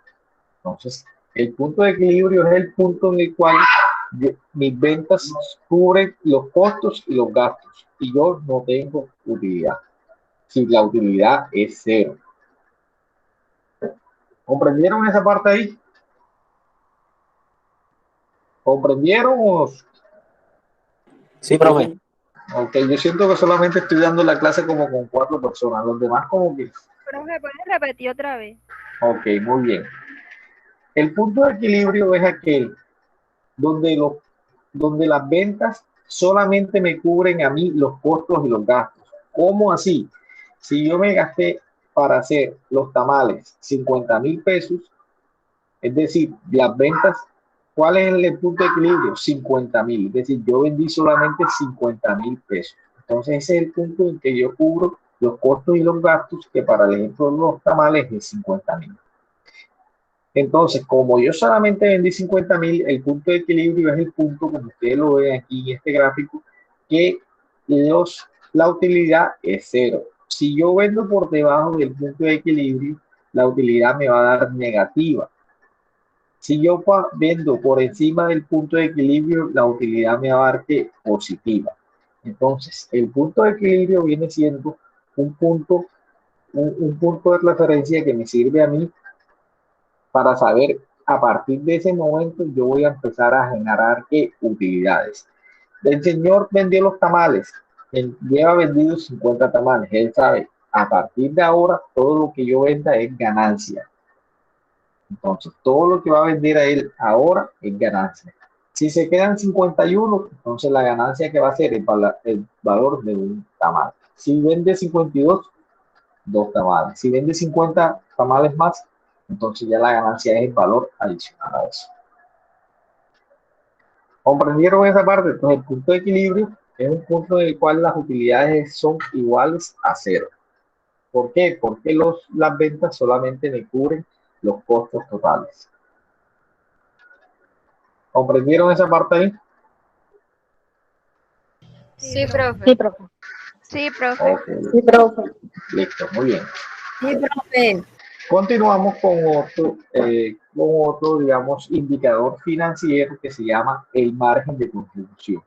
Entonces, el punto de equilibrio es el punto en el cual mis ventas cubren los costos y los gastos y yo no tengo utilidad. Si la utilidad es cero. ¿Comprendieron esa parte ahí? ¿Comprendieron o? Sí, profe. Ok, yo siento que solamente estoy dando la clase como con 4 personas, los demás como que... Profe, ¿puedes repetir otra vez? Ok, muy bien. El punto de equilibrio es aquel donde las ventas solamente me cubren a mí los costos y los gastos. ¿Cómo así? Si yo me gasté para hacer los tamales 50,000 pesos, es decir, las ventas, ¿cuál es el punto de equilibrio? 50,000, es decir, yo vendí solamente 50,000 pesos. Entonces ese es el punto en que yo cubro los costos y los gastos, que para el ejemplo de los tamales es 50,000. Entonces, como yo solamente vendí 50,000, el punto de equilibrio es el punto, como ustedes lo ven aquí en este gráfico, que la utilidad es cero. Si yo vendo por debajo del punto de equilibrio, la utilidad me va a dar negativa. Si yo vendo por encima del punto de equilibrio, la utilidad me va a dar positiva. Entonces, el punto de equilibrio viene siendo un punto de referencia que me sirve a mí para saber a partir de ese momento yo voy a empezar a generar utilidades. El señor vendió los tamales, él lleva vendido 50 tamales, él sabe, a partir de ahora todo lo que yo venda es ganancia. Entonces, todo lo que va a vender a él ahora es ganancia. Si se quedan 51, entonces la ganancia que va a ser el valor de un tamal. Si vende 52, 2 tamales. Si vende 50 tamales más, entonces ya la ganancia es el valor adicional a eso. ¿Comprendieron esa parte? Entonces el punto de equilibrio es un punto en el cual las utilidades son iguales a 0. ¿Por qué? Porque las ventas solamente me cubren los costos totales. ¿Comprendieron esa parte ahí? Sí, profe. Sí, profe. Sí, profe. Ok, Sí, profe. listo, muy bien. Sí, profe. Continuamos con otro, digamos, indicador financiero que se llama el margen de contribución.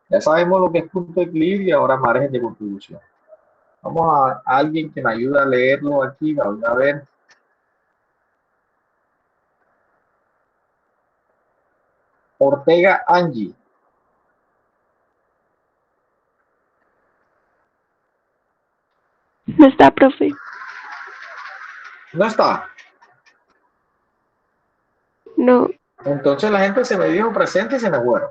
Ya sabemos lo que es punto de equilibrio y ahora margen de contribución. Vamos a alguien que me ayude a leerlo aquí, a ver. Ortega Angie. No está, profe. No está. No. Entonces la gente se me dijo presente y se me fueron.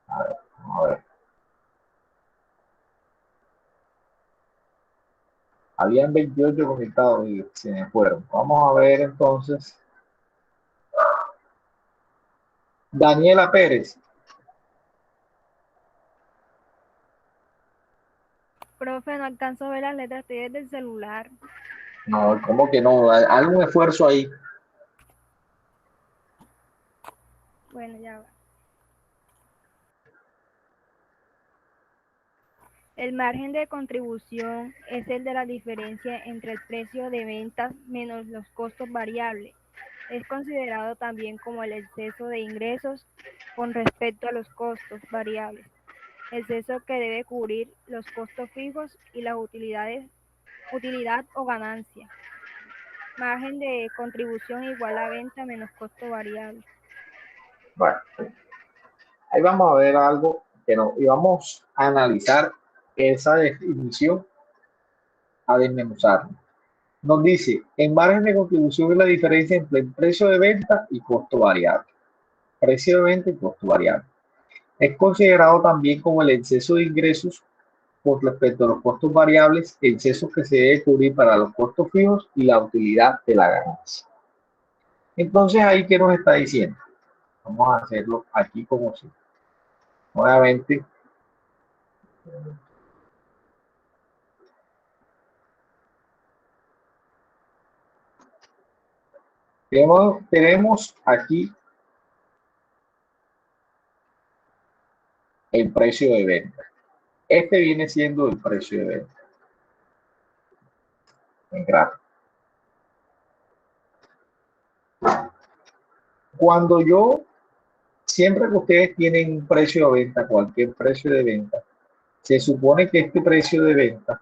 A ver. Habían 28 conectados y se me fueron. Vamos a ver entonces. Daniela Pérez. Profe, no alcanzo a ver las letras, estoy desde el celular. No, ¿cómo que no? Algún esfuerzo ahí. Bueno, ya va. El margen de contribución es el de la diferencia entre el precio de ventas menos los costos variables. Es considerado también como el exceso de ingresos con respecto a los costos variables. Exceso que debe cubrir los costos fijos y las utilidad o ganancia. Margen de contribución igual a venta menos costo variable. Bueno, ahí vamos a ver algo que no, y vamos a analizar esa definición, a desmenuzarla. Nos dice, el margen de contribución es la diferencia entre el precio de venta y costo variable. Precio de venta y costo variable. Es considerado también como el exceso de ingresos con respecto a los costos variables, excesos que se debe cubrir para los costos fijos y la utilidad de la ganancia. Entonces, ahí, ¿qué nos está diciendo? Vamos a hacerlo aquí como si, nuevamente, tenemos aquí el precio de venta. Este viene siendo el precio de venta. En gráfico. Cuando siempre que ustedes tienen un precio de venta, cualquier precio de venta, se supone que este precio de venta,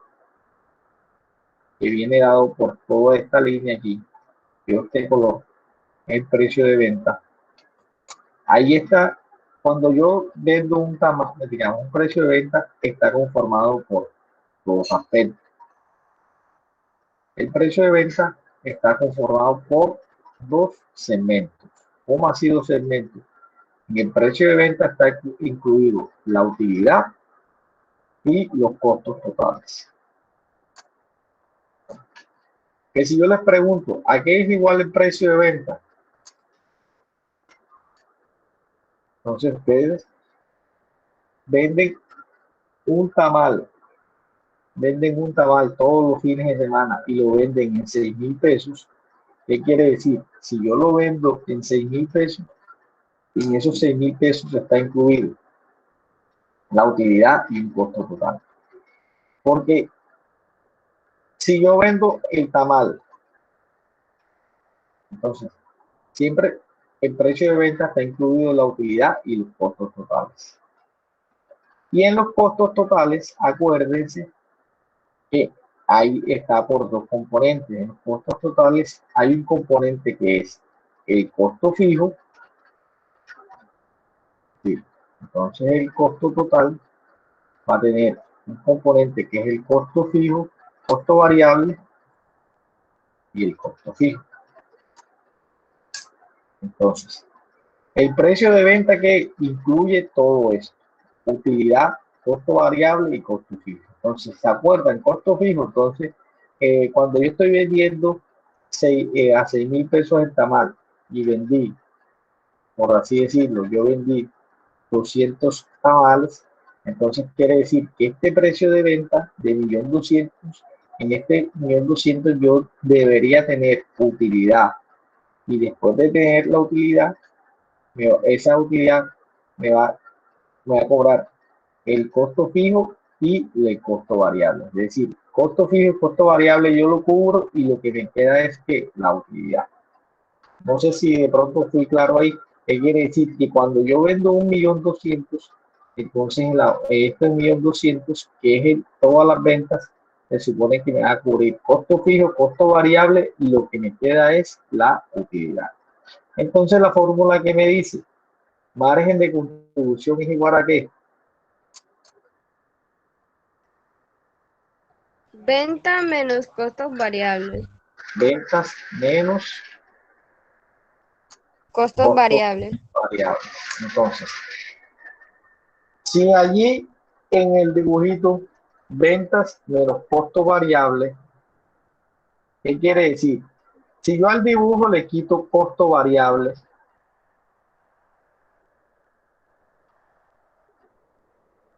que viene dado por toda esta línea aquí, que este color, el precio de venta, ahí está. Cuando yo vendo un tamal, digamos, un precio de venta está conformado por dos aspectos. El precio de venta está conformado por dos segmentos. ¿Cómo así dos segmentos? En el precio de venta está incluido la utilidad y los costos totales. Que si yo les pregunto, ¿a qué es igual el precio de venta? Entonces ustedes venden un tamal todos los fines de semana y lo venden en 6,000 pesos. ¿Qué quiere decir? Si yo lo vendo en 6,000 pesos, en esos 6,000 pesos está incluido la utilidad y un costo total. Porque si yo vendo el tamal, entonces siempre el precio de venta está incluido la utilidad y los costos totales. Y en los costos totales, acuérdense que ahí está por dos componentes. En los costos totales hay un componente que es el costo fijo. Sí. Entonces el costo total va a tener un componente que es el costo fijo, costo variable y el costo fijo. Entonces, el precio de venta que incluye todo esto, utilidad costo variable y costo fijo. Entonces, ¿se acuerdan? Costo fijo, entonces, cuando yo estoy vendiendo a 6.000 pesos el tamal y vendí, por así decirlo, yo vendí 200 tamales, entonces quiere decir que este precio de venta de 1.200.000, en este 1.200.000 yo debería tener utilidad, y después de tener la utilidad, esa utilidad me va a cobrar el costo fijo y el costo variable. Es decir, costo fijo y costo variable yo lo cubro y lo que me queda es que la utilidad. No sé si de pronto fui claro ahí. ¿Qué quiere decir? Que cuando yo vendo 1.200.000, entonces este 1.200.000, que es todas las ventas, se supone que me va a cubrir costo fijo, costo variable y lo que me queda es la utilidad. Entonces la fórmula que me dice margen de contribución es igual a ¿qué? Venta menos costos variables. Ventas menos Costos costos variables. variables. Entonces, si allí en el dibujito ventas menos costos variables, ¿qué quiere decir? Si yo al dibujo le quito costo variable,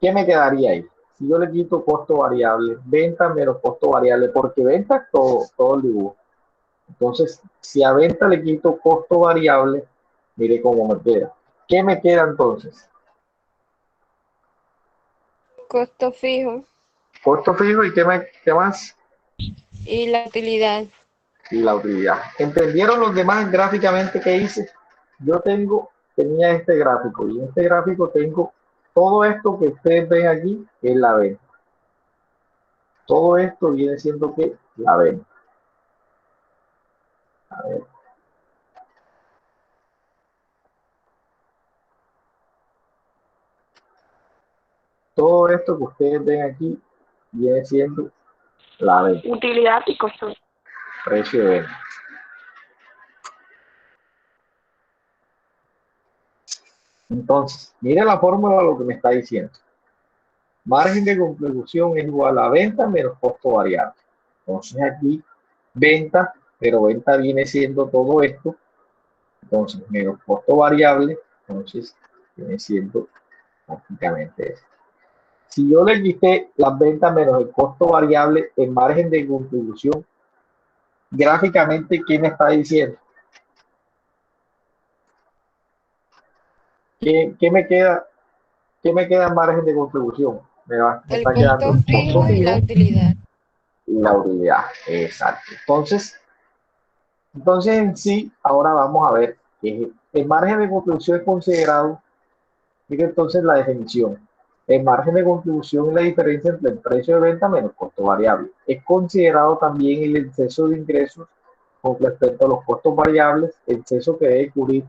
¿qué me quedaría ahí? Si yo le quito costo variable, venta menos costo variable, porque venta es todo el dibujo. Entonces, si a venta le quito costo variable, mire cómo me queda. ¿Qué me queda entonces? Costo fijo. Costo fijo y ¿qué más? Y la utilidad. Y la utilidad. ¿Entendieron los demás gráficamente que hice? Yo tenía este gráfico y en este gráfico tengo todo esto que ustedes ven aquí, es la venta. Todo esto viene siendo que la venta. A ver. Todo esto que ustedes ven aquí viene siendo la venta. Utilidad y costo. Precio de venta. Entonces, mire la fórmula de lo que me está diciendo. Margen de contribución es igual a venta menos costo variable. Entonces aquí venta, pero venta viene siendo todo esto. Entonces menos costo variable, entonces viene siendo prácticamente eso. Si yo le quité las ventas menos el costo variable en margen de contribución, gráficamente, ¿qué me está diciendo? ¿Qué me queda? ¿Qué me queda en margen de contribución? Me está quedando Costo fijo y la utilidad. Y la utilidad. Exacto. Entonces en sí, ahora vamos a ver que el margen de contribución es considerado, mire entonces la definición. El margen de contribución es la diferencia entre el precio de venta menos costo variable. Es considerado también el exceso de ingresos con respecto a los costos variables, exceso que debe cubrir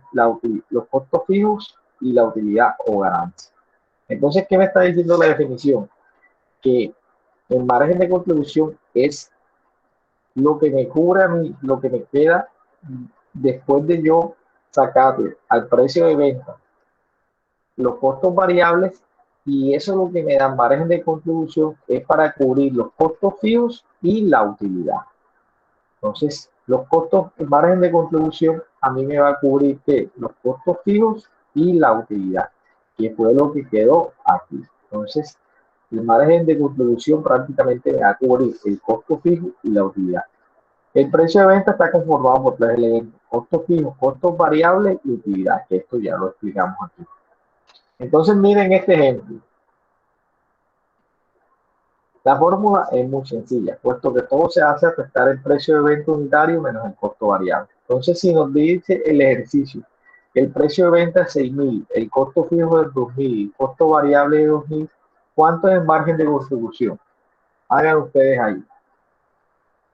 los costos fijos y la utilidad o ganancia. Entonces, ¿qué me está diciendo la definición? Que el margen de contribución es lo que me cubre a mí, lo que me queda después de yo sacarle al precio de venta los costos variables, y eso es lo que me da margen de contribución, es para cubrir los costos fijos y la utilidad. Entonces, los costos, el margen de contribución a mí me va a cubrir ¿qué? Los costos fijos y la utilidad, que fue lo que quedó aquí. Entonces, el margen de contribución prácticamente me va a cubrir el costo fijo y la utilidad. El precio de venta está conformado por tres elementos: costos fijos, costos variables y utilidad, que esto ya lo explicamos aquí. Entonces, miren este ejemplo. La fórmula es muy sencilla, puesto que todo se hace a restar el precio de venta unitario menos el costo variable. Entonces, si nos dice el ejercicio, el precio de venta es 6.000, el costo fijo es 2.000, el costo variable es 2.000, ¿cuánto es el margen de contribución? Hagan ustedes ahí.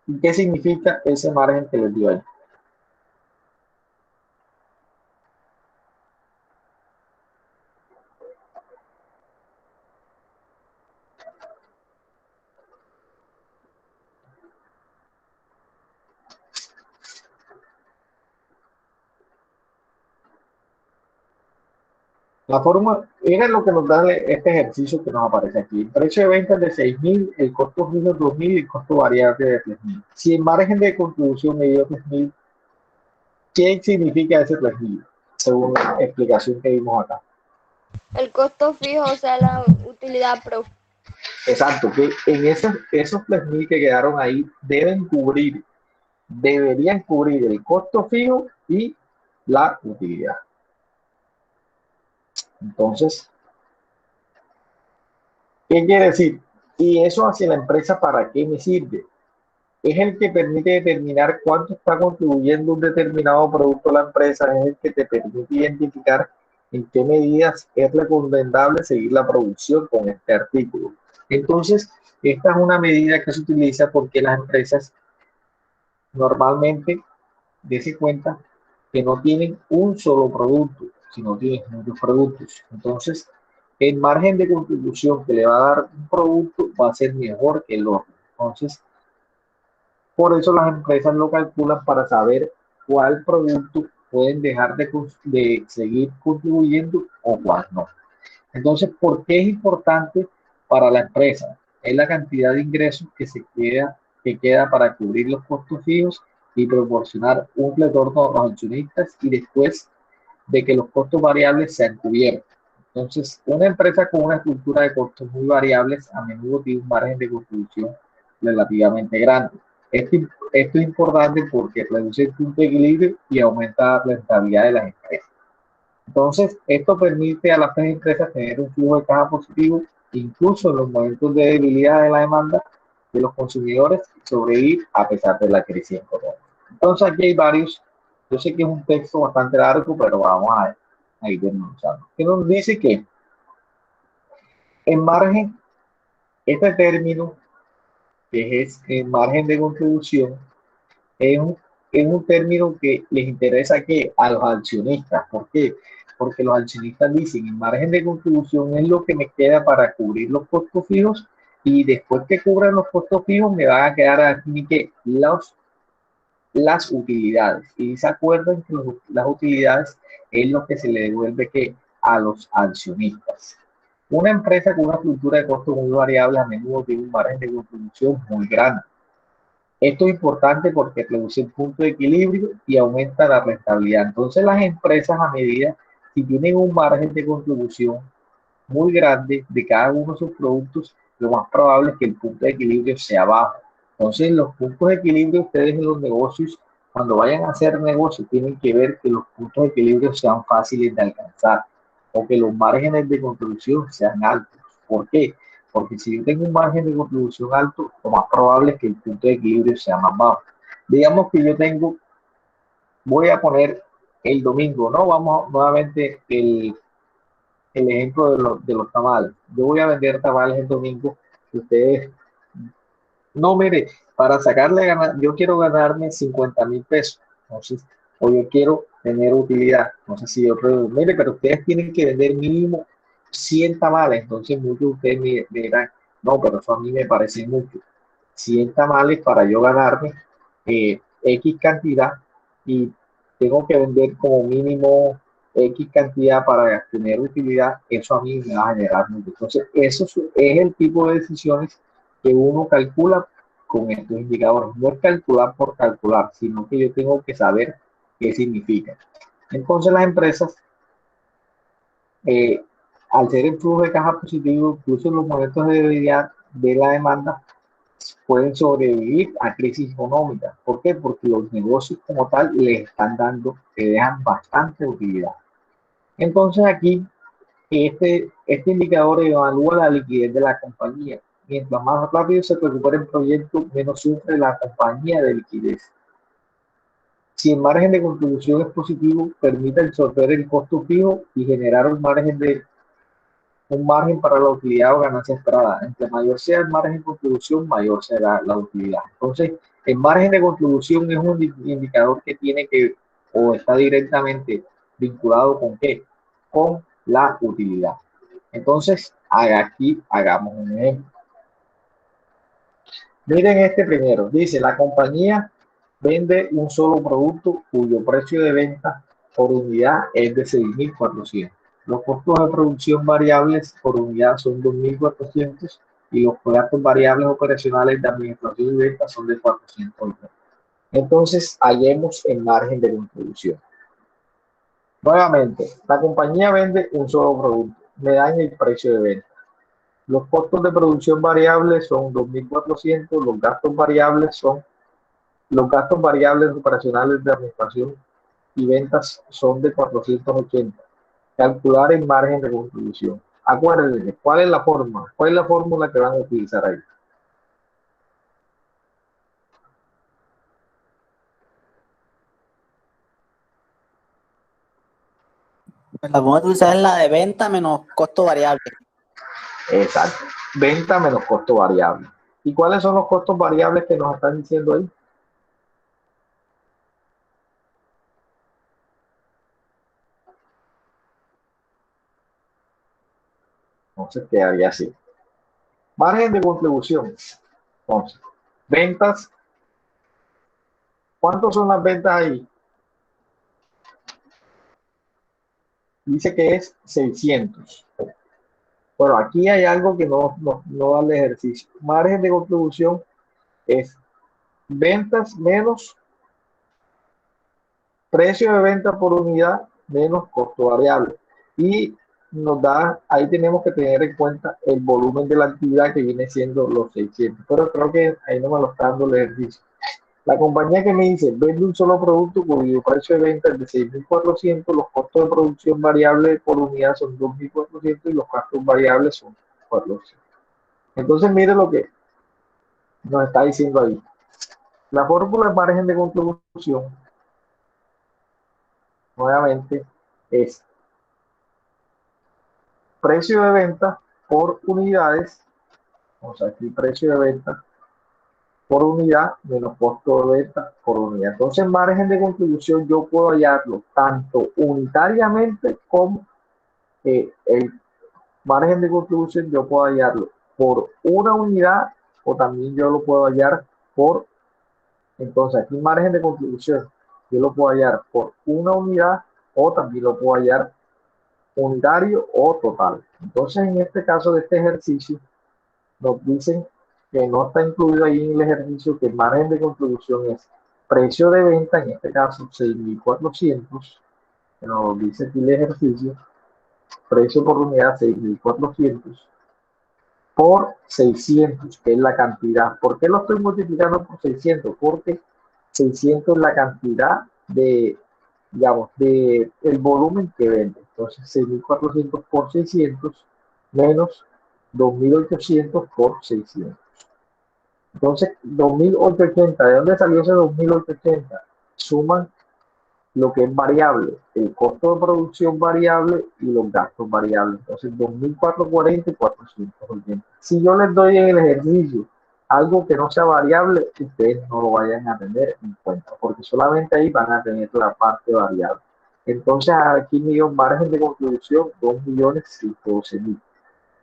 ¿Y qué significa ese margen que les dio ahí? La forma, era lo que nos da este ejercicio que nos aparece aquí. El precio de venta es de 6.000, el costo fijo es 2.000 y el costo variable de 3.000. Si el margen de contribución me dio 3.000, ¿qué significa ese 3.000? Según la explicación que vimos acá. El costo fijo, o sea, la utilidad pro. Exacto, que en esos 3.000 que quedaron ahí deberían cubrir el costo fijo y la utilidad. Entonces, ¿qué quiere decir? Y eso hacia la empresa, ¿para qué me sirve? Es el que permite determinar cuánto está contribuyendo un determinado producto a la empresa, es el que te permite identificar en qué medidas es recomendable seguir la producción con este artículo. Entonces, esta es una medida que se utiliza porque las empresas normalmente dése cuenta que no tienen un solo producto, sino tienen muchos productos. Entonces, el margen de contribución que le va a dar un producto va a ser mejor que el otro. Entonces, por eso las empresas lo calculan para saber cuál producto pueden dejar de seguir contribuyendo o cuál no. Entonces, ¿por qué es importante para la empresa? Es la cantidad de ingresos que queda para cubrir los costos fijos y proporcionar un retorno a los accionistas y después de que los costos variables sean cubiertos. Entonces, una empresa con una estructura de costos muy variables a menudo tiene un margen de contribución relativamente grande. Esto es importante porque reduce el punto de equilibrio y aumenta la rentabilidad de las empresas. Entonces, esto permite a las empresas tener un flujo de caja positivo, incluso en los momentos de debilidad de la demanda de los consumidores, sobrevivir a pesar de la crisis económica. Entonces, aquí hay varios. Yo sé que es un texto bastante largo, pero vamos a ir desmenuzando. Que nos dice que en margen, este término, que es el margen de contribución, es un término que les interesa a los accionistas. ¿Por qué? Porque los accionistas dicen, el margen de contribución es lo que me queda para cubrir los costos fijos y después que cubran los costos fijos me van a quedar aquí que las utilidades. Y se acuerdan que las utilidades es lo que se le devuelve a los accionistas. Una empresa con una estructura de costos muy variable a menudo tiene un margen de contribución muy grande. Esto es importante porque reduce el punto de equilibrio y aumenta la rentabilidad. Entonces las empresas a medida, si tienen un margen de contribución muy grande de cada uno de sus productos, lo más probable es que el punto de equilibrio sea bajo. Entonces los puntos de equilibrio ustedes en los negocios, cuando vayan a hacer negocios, tienen que ver que los puntos de equilibrio sean fáciles de alcanzar o que los márgenes de contribución sean altos. ¿Por qué? Porque si yo tengo un margen de contribución alto, lo más probable es que el punto de equilibrio sea más bajo. Digamos que yo voy a poner el domingo, ¿no? Vamos nuevamente el ejemplo de los tamales. Yo voy a vender tamales el domingo. Ustedes, no, mire, para sacarle yo quiero ganarme 50.000 pesos. Entonces, o yo quiero tener utilidad. No sé si yo creo, mire, pero ustedes tienen que vender mínimo 100 tamales. Entonces, muchos de ustedes me dirán, no, pero eso a mí me parece mucho. 100 tamales para yo ganarme X cantidad y tengo que vender como mínimo X cantidad para tener utilidad, eso a mí me va a generar mucho. Entonces, eso es el tipo de decisiones que uno calcula con estos indicadores. No es calcular por calcular, sino que yo tengo que saber qué significa. Entonces, las empresas, al ser el flujo de caja positivo, incluso en los momentos de debilidad de la demanda, pueden sobrevivir a crisis económicas. ¿Por qué? Porque los negocios como tal les están dando, que dejan bastante utilidad. Entonces aquí, este indicador evalúa la liquidez de la compañía. Mientras más rápido se recupera el proyecto, menos sufre la compañía de liquidez. Si el margen de contribución es positivo, permite absorber el costo fijo y generar un margen para la utilidad o ganancia esperada. Entre mayor sea el margen de contribución, mayor será la utilidad. Entonces, el margen de contribución es un indicador que o está directamente vinculado ¿con qué? Con la utilidad. Entonces, aquí hagamos un ejemplo. Miren este primero. Dice, la compañía vende un solo producto cuyo precio de venta por unidad es de 6.400. Los costos de producción variables por unidad son 2.400 y los gastos variables operacionales de administración y ventas son de 400. Entonces, hallemos el margen de contribución. Nuevamente, la compañía vende un solo producto, me dan el precio de venta. Los costos de producción variables son 2.400, los gastos variables operacionales de administración y ventas son de 480. Calcular el margen de contribución. Acuérdense, ¿cuál es la forma? ¿Cuál es la fórmula que van a utilizar ahí? La vamos a utilizar en la de venta menos costo variable. Exacto. Venta menos costo variable. ¿Y cuáles son los costos variables que nos están diciendo ahí? Entonces quedaría así. Margen de contribución. Entonces, ventas. ¿Cuántos son las ventas ahí? Dice que es 600. Bueno, aquí hay algo que no da el ejercicio. Margen de contribución es ventas menos precio de venta por unidad menos costo variable. Y nos da, ahí tenemos que tener en cuenta el volumen de la actividad que viene siendo los 600. Pero creo que ahí no me lo está dando el ejercicio. La compañía que me dice, vende un solo producto cuyo precio de venta es de 6.400, los costos de producción variable por unidad son 2.400 y los gastos variables son 400. Entonces, mire lo que nos está diciendo ahí. La fórmula de margen de contribución, nuevamente, es precio de venta por unidades, o sea, aquí precio de venta por unidad menos costo de venta por unidad. Entonces, margen de contribución yo puedo hallarlo tanto unitariamente como el margen de contribución yo puedo hallarlo por una unidad o también yo lo puedo hallar por, entonces aquí margen de contribución yo lo puedo hallar por una unidad o también lo puedo hallar unitario o total. Entonces, en este caso de este ejercicio, nos dicen que no está incluido ahí en el ejercicio que el margen de contribución es precio de venta, en este caso 6.400, que nos dice aquí el ejercicio, precio por unidad 6.400 por 600, que es la cantidad. ¿Por qué lo estoy multiplicando por 600? Porque 600 es la cantidad de, digamos, de el volumen que vende. Entonces, 6.400 por 600 menos 2.800 por 600. Entonces, 2.880, ¿de dónde salió ese 2.880? Suman lo que es variable, el costo de producción variable y los gastos variables. Entonces, 2.440 y 480. Si yo les doy en el ejercicio algo que no sea variable, ustedes no lo vayan a tener en cuenta, porque solamente ahí van a tener la parte variable. Entonces, aquí me dio margen de contribución 2.112.000.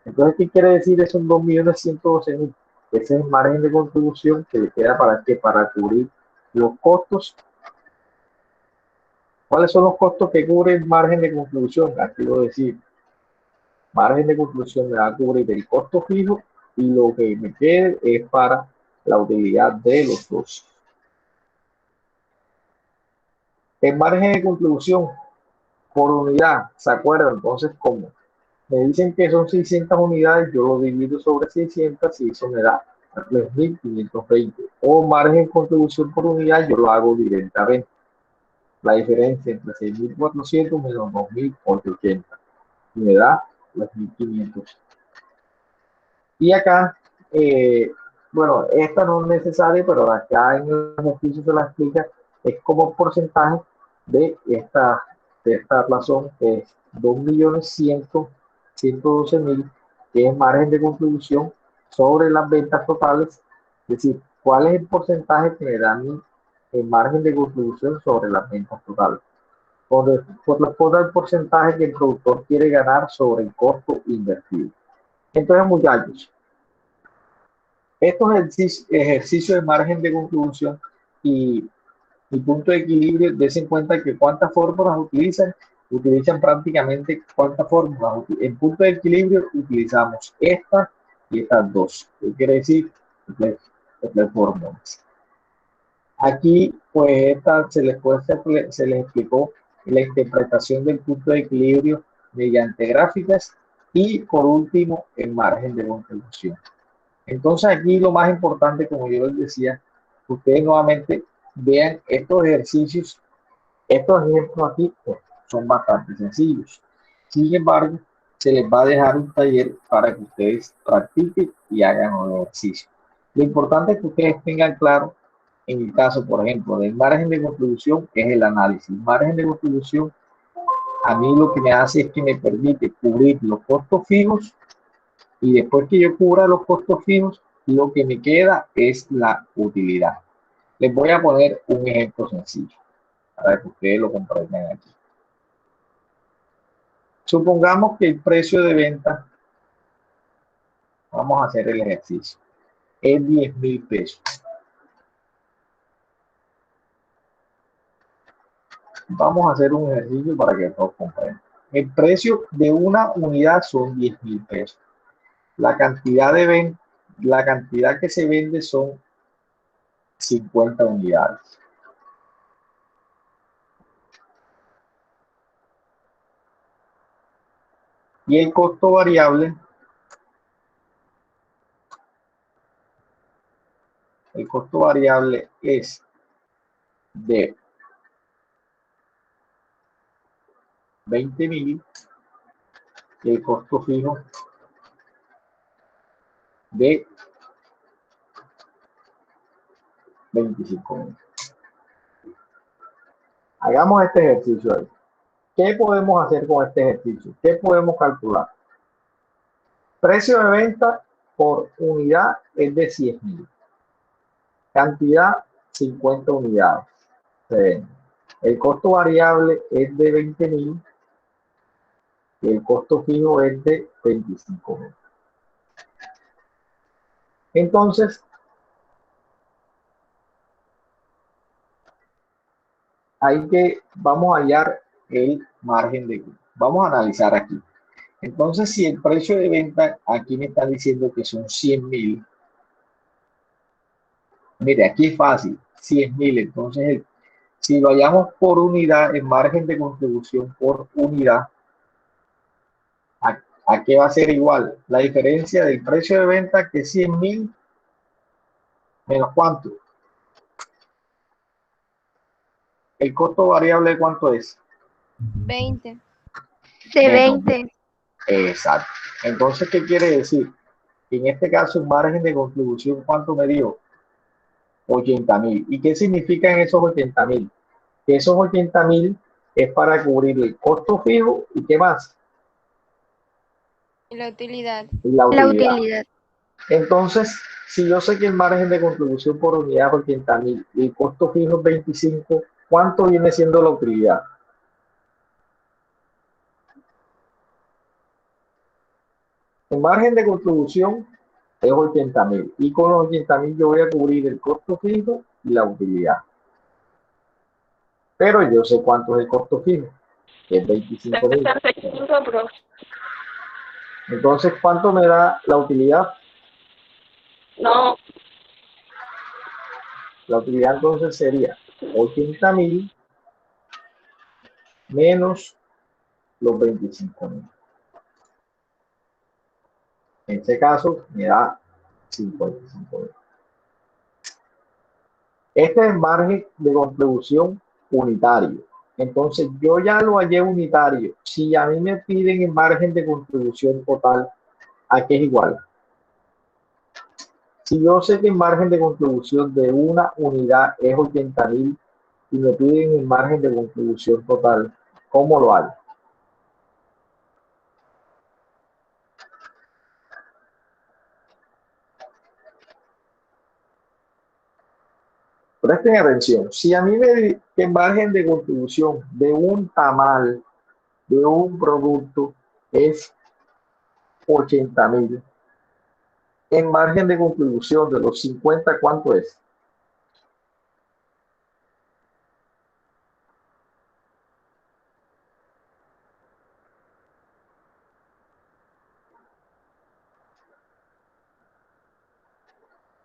Entonces, ¿qué quiere decir esos 2.112.000? Ese es el margen de contribución que le queda para cubrir los costos. ¿Cuáles son los costos que cubre el margen de contribución? Aquí lo decir. Margen de contribución me va a cubrir el costo fijo y lo que me quede es para la utilidad de los dos. El margen de contribución por unidad, ¿se acuerdan? Entonces, ¿cómo? Me dicen que son 600 unidades, yo lo divido sobre 600 y eso me da 3.520. O margen de contribución por unidad, yo lo hago directamente. La diferencia entre 6.400 menos 2.880. Y me da 2.500. Y acá, bueno, esta no es necesaria, pero acá en el ejercicio se la explica, es como porcentaje de esta razón, que es 2.112.000, que es margen de contribución sobre las ventas totales. Es decir, ¿cuál es el porcentaje que me da el margen de contribución sobre las ventas totales? Corresponde al porcentaje que el productor quiere ganar sobre el costo invertido. Entonces, muchachos, estos ejercicios de margen de contribución y punto de equilibrio, des en cuenta que cuántas fórmulas utilizan utilizan prácticamente cuántas fórmulas. En punto de equilibrio utilizamos esta y estas dos. ¿Qué quiere decir? Las fórmulas. Aquí, pues, se les explicó la interpretación del punto de equilibrio mediante gráficas y, por último, el margen de contribución. Entonces, aquí lo más importante, como yo les decía, ustedes nuevamente vean estos ejercicios, estos ejemplos aquí, pues, son bastante sencillos. Sin embargo, se les va a dejar un taller para que ustedes practiquen y hagan los ejercicios. Lo importante es que ustedes tengan claro, en el caso, por ejemplo, del margen de contribución, es el análisis. El margen de contribución, a mí lo que me hace es que me permite cubrir los costos fijos, y después que yo cubra los costos fijos, lo que me queda es la utilidad. Les voy a poner un ejemplo sencillo para que ustedes lo comprendan aquí. Supongamos que el precio de venta, vamos a hacer el ejercicio, es 10,000 pesos. Vamos a hacer un ejercicio para que todos comprendan. El precio de una unidad son 10,000 pesos. La cantidad que se vende son 50 unidades. Y el costo variable es de 20,000 y el costo fijo de 25,000. Hagamos este ejercicio ahí. ¿Qué podemos hacer con este ejercicio? ¿Qué podemos calcular? Precio de venta por unidad es de 100,000. Cantidad, 50 unidades. El costo variable es de 20,000 y el costo fijo es de 25,000. Entonces, vamos a hallar el margen de... Vamos a analizar aquí. Entonces, si el precio de venta, aquí me están diciendo que son 100,000. Mire, aquí es fácil, 100,000. Entonces, si lo hallamos por unidad, el margen de contribución por unidad, ¿a qué va a ser igual? La diferencia del precio de venta, que es 100,000, menos ¿cuánto? ¿El costo variable cuánto es? 20. De Menos 20. Exacto. Entonces, ¿qué quiere decir? En este caso, el margen de contribución, ¿cuánto me dio? 80,000. ¿Y qué significan esos 80,000? Que esos 80,000 es para cubrir el costo fijo y ¿qué más? Y la utilidad. La La utilidad. utilidad. Entonces, si yo sé que el margen de contribución por unidad es 80,000 y el costo fijo es 25, ¿cuánto viene siendo la utilidad? El margen de contribución es 80,000 y con los 80,000 yo voy a cubrir el costo fijo y la utilidad. Pero yo sé cuánto es el costo fijo, que es 25,000. Entonces, ¿cuánto me da la utilidad? No, La utilidad entonces sería 80,000 menos los 25,000. En este caso me da 55,000. Este es el margen de contribución unitario. Entonces yo ya lo hallé unitario. Si a mí me piden el margen de contribución total, ¿a qué es igual? Si yo sé que el margen de contribución de una unidad es 80,000 y me piden el margen de contribución total, ¿cómo lo hago? Presten atención. Si a mí me dicen que el margen de contribución de un tamal, de un producto, es 80,000, el margen de contribución de los 50, ¿cuánto es?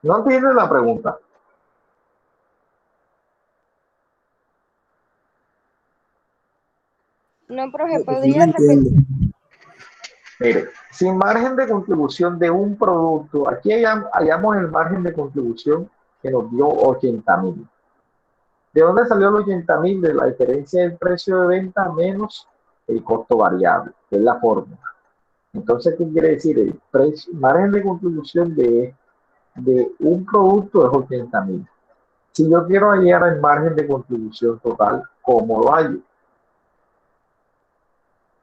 No entienden la pregunta. No, profe, No ¿podría entiendo. repetir? Mire, sin margen de contribución de un producto, aquí hallamos el margen de contribución que nos dio 80.000. ¿De dónde salió los 80.000? De la diferencia del precio de venta menos el costo variable, que es la fórmula. Entonces, ¿qué quiere decir? El margen de contribución de un producto es 80.000. Si yo quiero hallar el margen de contribución total, ¿cómo lo hallo?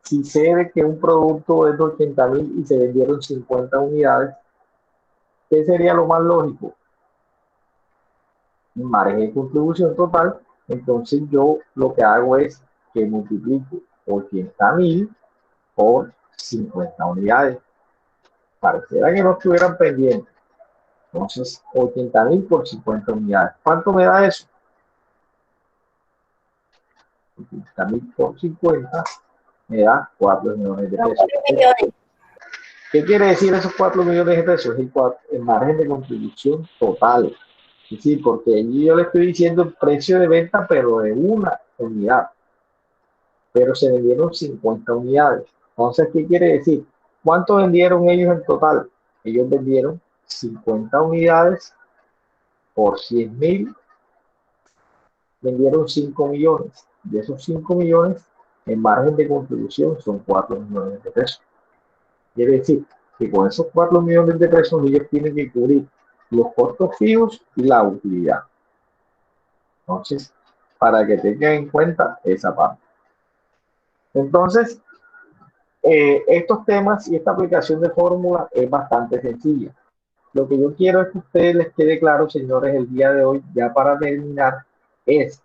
Si sé de que un producto es de 80.000 y se vendieron 50 unidades, ¿qué sería lo más lógico? Margen de contribución total. Entonces yo lo que hago es que multiplico 80.000 por 50 unidades. Pareciera que no estuvieran pendientes. Entonces, 80.000 por 50 unidades. ¿Cuánto me da eso? 80.000 por 50 me da 4 millones de pesos. ¿Qué quiere decir esos 4 millones de pesos? Es el margen de contribución total. Es decir, porque allí yo le estoy diciendo el precio de venta, pero de una unidad. Pero se vendieron 50 unidades. Entonces, ¿qué quiere decir? ¿Cuánto vendieron ellos en total? Ellos vendieron 50 unidades por 100.000, vendieron 5 millones. De esos 5 millones, el margen de contribución son 4 millones de pesos. Quiere decir que con esos 4 millones de pesos ellos tienen que cubrir los costos fijos y la utilidad. Entonces, para que tengan en cuenta esa parte. Entonces, estos temas y esta aplicación de fórmula es bastante sencilla. Lo que yo quiero es que a ustedes les quede claro, señores, el día de hoy, ya para terminar, es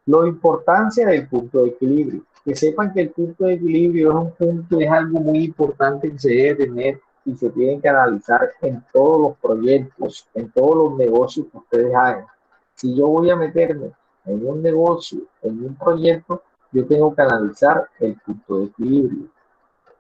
la importancia del punto de equilibrio. Que sepan que el punto de equilibrio es un punto, es algo muy importante que se debe tener y se tiene que analizar en todos los proyectos, en todos los negocios que ustedes hagan. Si yo voy a meterme en un negocio, en un proyecto, yo tengo que analizar el punto de equilibrio.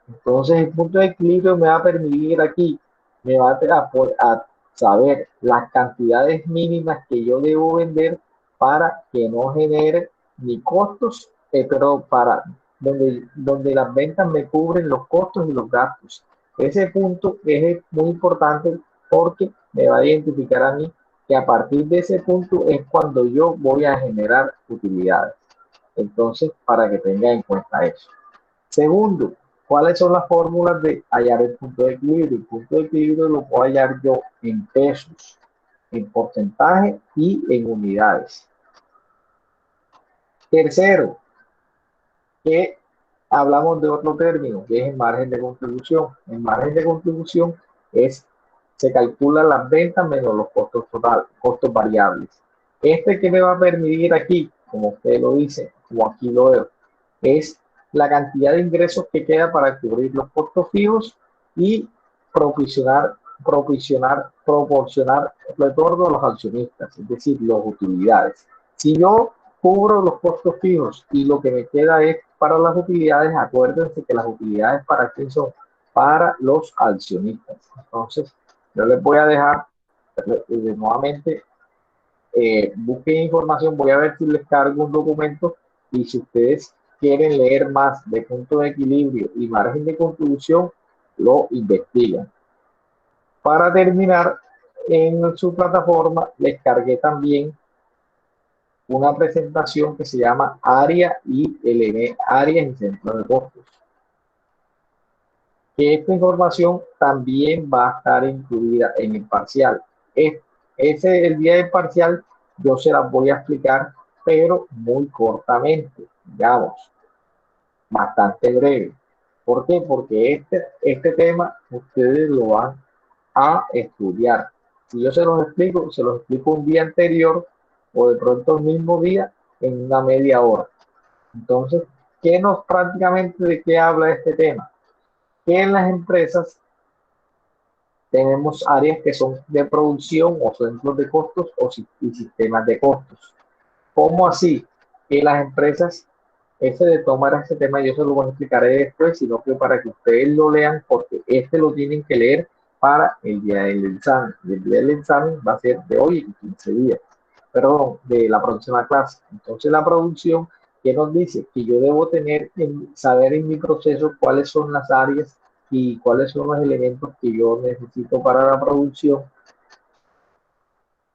Entonces, el punto de equilibrio me va a permitir aquí, me va a saber las cantidades mínimas que yo debo vender para que no genere ni costos, pero para donde las ventas me cubren los costos y los gastos. Ese punto es muy importante porque me va a identificar a mí que a partir de ese punto es cuando yo voy a generar utilidades. Entonces, para que tenga en cuenta eso. Segundo, ¿cuáles son las fórmulas de hallar el punto de equilibrio? El punto de equilibrio lo puedo hallar yo en pesos, en porcentaje y en unidades. Tercero, que hablamos de otro término, que es el margen de contribución. El margen de contribución se calcula las ventas menos los costos totales, costos variables. Que me va a permitir aquí, como usted lo dice, como aquí lo veo, es la cantidad de ingresos que queda para cubrir los costos fijos y proporcionar retorno a los accionistas, es decir, las utilidades. Si yo cubro los costos fijos y lo que me queda es para las utilidades, acuérdense que las utilidades para quién son, para los accionistas. Entonces, yo les voy a dejar nuevamente, busquen información, voy a ver si les cargo un documento y si ustedes quieren leer más de punto de equilibrio y margen de contribución, lo investigan. Para terminar, en su plataforma les cargué también una presentación que se llama áreas y centros de costos. Que esta información también va a estar incluida en el parcial. El día del parcial yo se las voy a explicar, pero muy cortamente, digamos, bastante breve. ¿Por qué? Porque este tema ustedes lo van a estudiar. Si yo se los explico un día anterior o de pronto el mismo día en una media hora. Entonces, prácticamente de qué habla este tema? Que en las empresas tenemos áreas que son de producción o centros de costos y sistemas de costos. ¿Cómo así? Que las empresas, de tomar este tema, yo se lo voy a explicar después, sino que para que ustedes lo lean, porque lo tienen que leer para el día del examen. Y el día del examen va a ser de hoy en 15 días, perdón, de la próxima clase. Entonces la producción, ¿qué nos dice? Que yo debo saber en mi proceso cuáles son las áreas y cuáles son los elementos que yo necesito para la producción,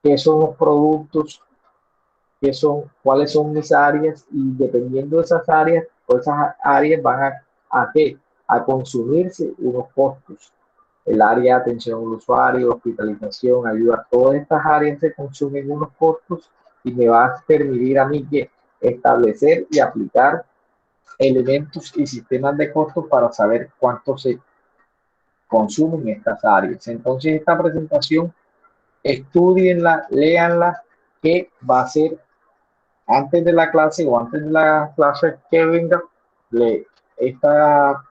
qué son los productos, cuáles son mis áreas, y dependiendo de esas áreas, pues esas áreas van a consumirse unos costos. El área de atención al usuario, hospitalización, ayuda, todas estas áreas se consumen unos costos y me va a permitir a mí que establecer y aplicar elementos y sistemas de costos para saber cuánto se consumen estas áreas. Entonces esta presentación, estudienla, léanla, que va a ser antes de la clase o antes de la clase que venga. Esta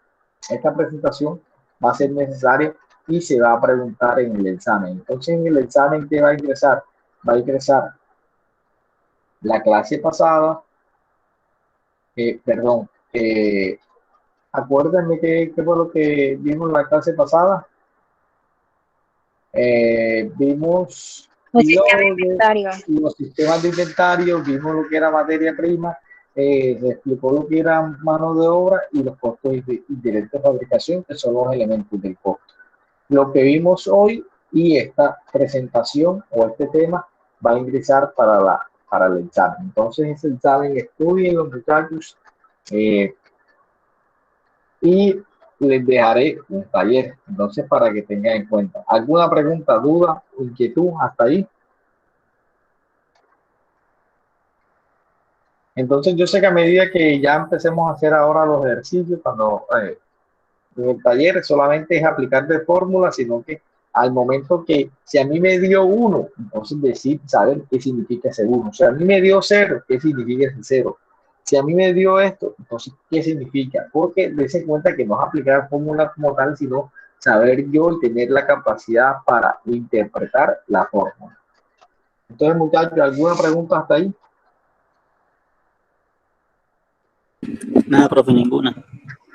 presentación va a ser necesaria y se va a preguntar en el examen. Entonces en el examen, ¿qué va a ingresar? Va a ingresar la clase pasada, acuérdenme qué fue lo que vimos en la clase pasada. Vimos los sistemas de inventario, vimos lo que era materia prima, se explicó lo que era mano de obra y los costos indirectos de fabricación, que son los elementos del costo. Lo que vimos hoy y esta presentación o este tema va a ingresar para el examen. Entonces ese examen, estudien los muchachos, y les dejaré un taller, entonces, para que tengan en cuenta. ¿Alguna pregunta, duda, inquietud hasta ahí? Entonces yo sé que a medida que ya empecemos a hacer ahora los ejercicios, cuando en el taller solamente es aplicar de fórmula, sino que al momento que, si a mí me dio 1, entonces saber qué significa ese 1. O sea, a mí me dio 0, ¿qué significa ese 0? Si a mí me dio esto, entonces, ¿qué significa? Porque dése cuenta que no es aplicar fórmula como tal, sino saber yo y tener la capacidad para interpretar la fórmula. Entonces, muchachos, ¿alguna pregunta hasta ahí? Nada, profe, ninguna.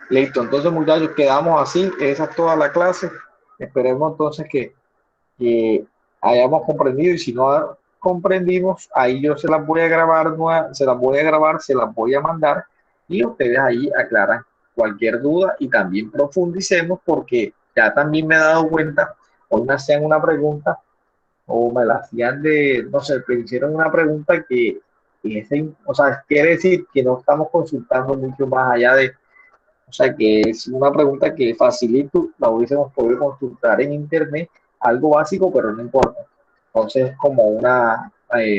Listo, entonces, muchachos, quedamos así. Esa es toda la clase. Esperemos entonces que hayamos comprendido, y si no comprendimos, ahí yo se las voy a grabar, se las voy a mandar, y ustedes ahí aclaran cualquier duda y también profundicemos, porque ya también me he dado cuenta, hoy me hacían una pregunta o me la hacían no sé, me hicieron una pregunta que o sea, quiere decir que no estamos consultando mucho más allá o sea, que es una pregunta que facilito, la hubiésemos podido consultar en internet, algo básico, pero no importa. Entonces, es como una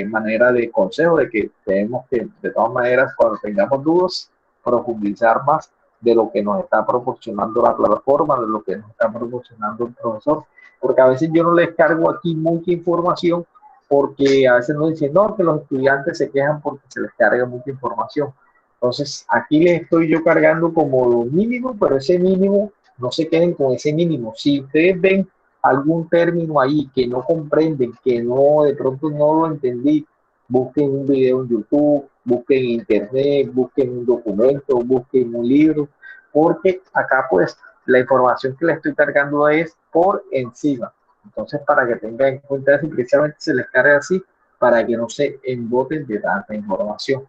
manera de consejo de que tenemos que, de todas maneras, cuando tengamos dudas, profundizar más de lo que nos está proporcionando la plataforma, de lo que nos está proporcionando el profesor, porque a veces yo no les cargo aquí mucha información, porque a veces nos dicen, no, que los estudiantes se quejan porque se les carga mucha información. Entonces, aquí les estoy yo cargando como lo mínimo, pero ese mínimo, no se queden con ese mínimo. Si ustedes ven algún término ahí que no comprenden, que no, de pronto no lo entendí, busquen un video en YouTube, busquen en internet, busquen un documento, busquen un libro, porque acá pues la información que les estoy cargando es por encima. Entonces, para que tengan en cuenta eso, precisamente se les carga así, para que no se emboten de tanta información.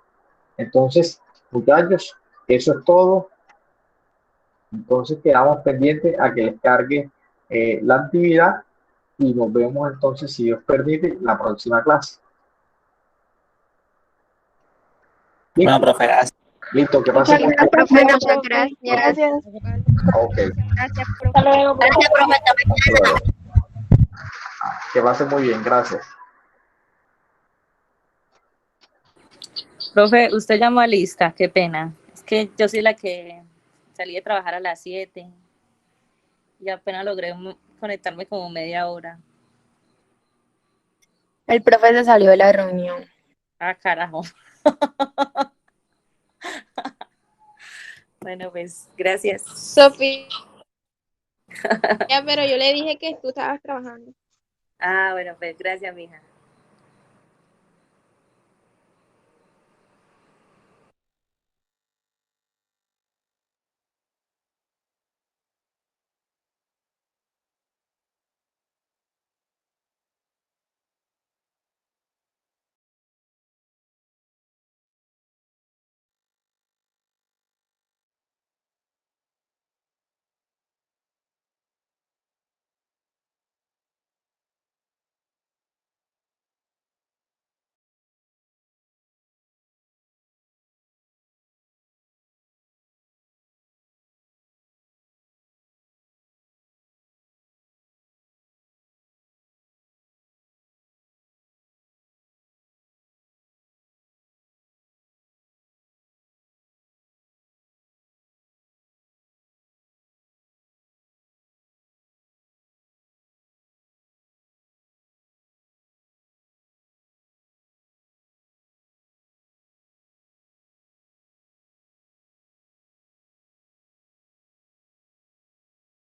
Entonces, muchachos, eso es todo. Entonces quedamos pendientes a que les cargue la actividad, y nos vemos entonces, si Dios permite, la próxima clase. ¿Listo? Bueno, profe, gracias. Listo, que pase. Muchas gracias. Gracias. Ok. Gracias, profe. Hasta luego, profe. Gracias, profe. Hasta mañana. Que pase muy bien, gracias. Profe, usted llamó a lista, qué pena. Es que yo soy la que salí de trabajar a las 7 y apenas logré conectarme como media hora. El profe se salió de la reunión. Ah, carajo. Bueno, pues, gracias. Sofía, pero yo le dije que tú estabas trabajando. Ah, bueno, pues, gracias, mija.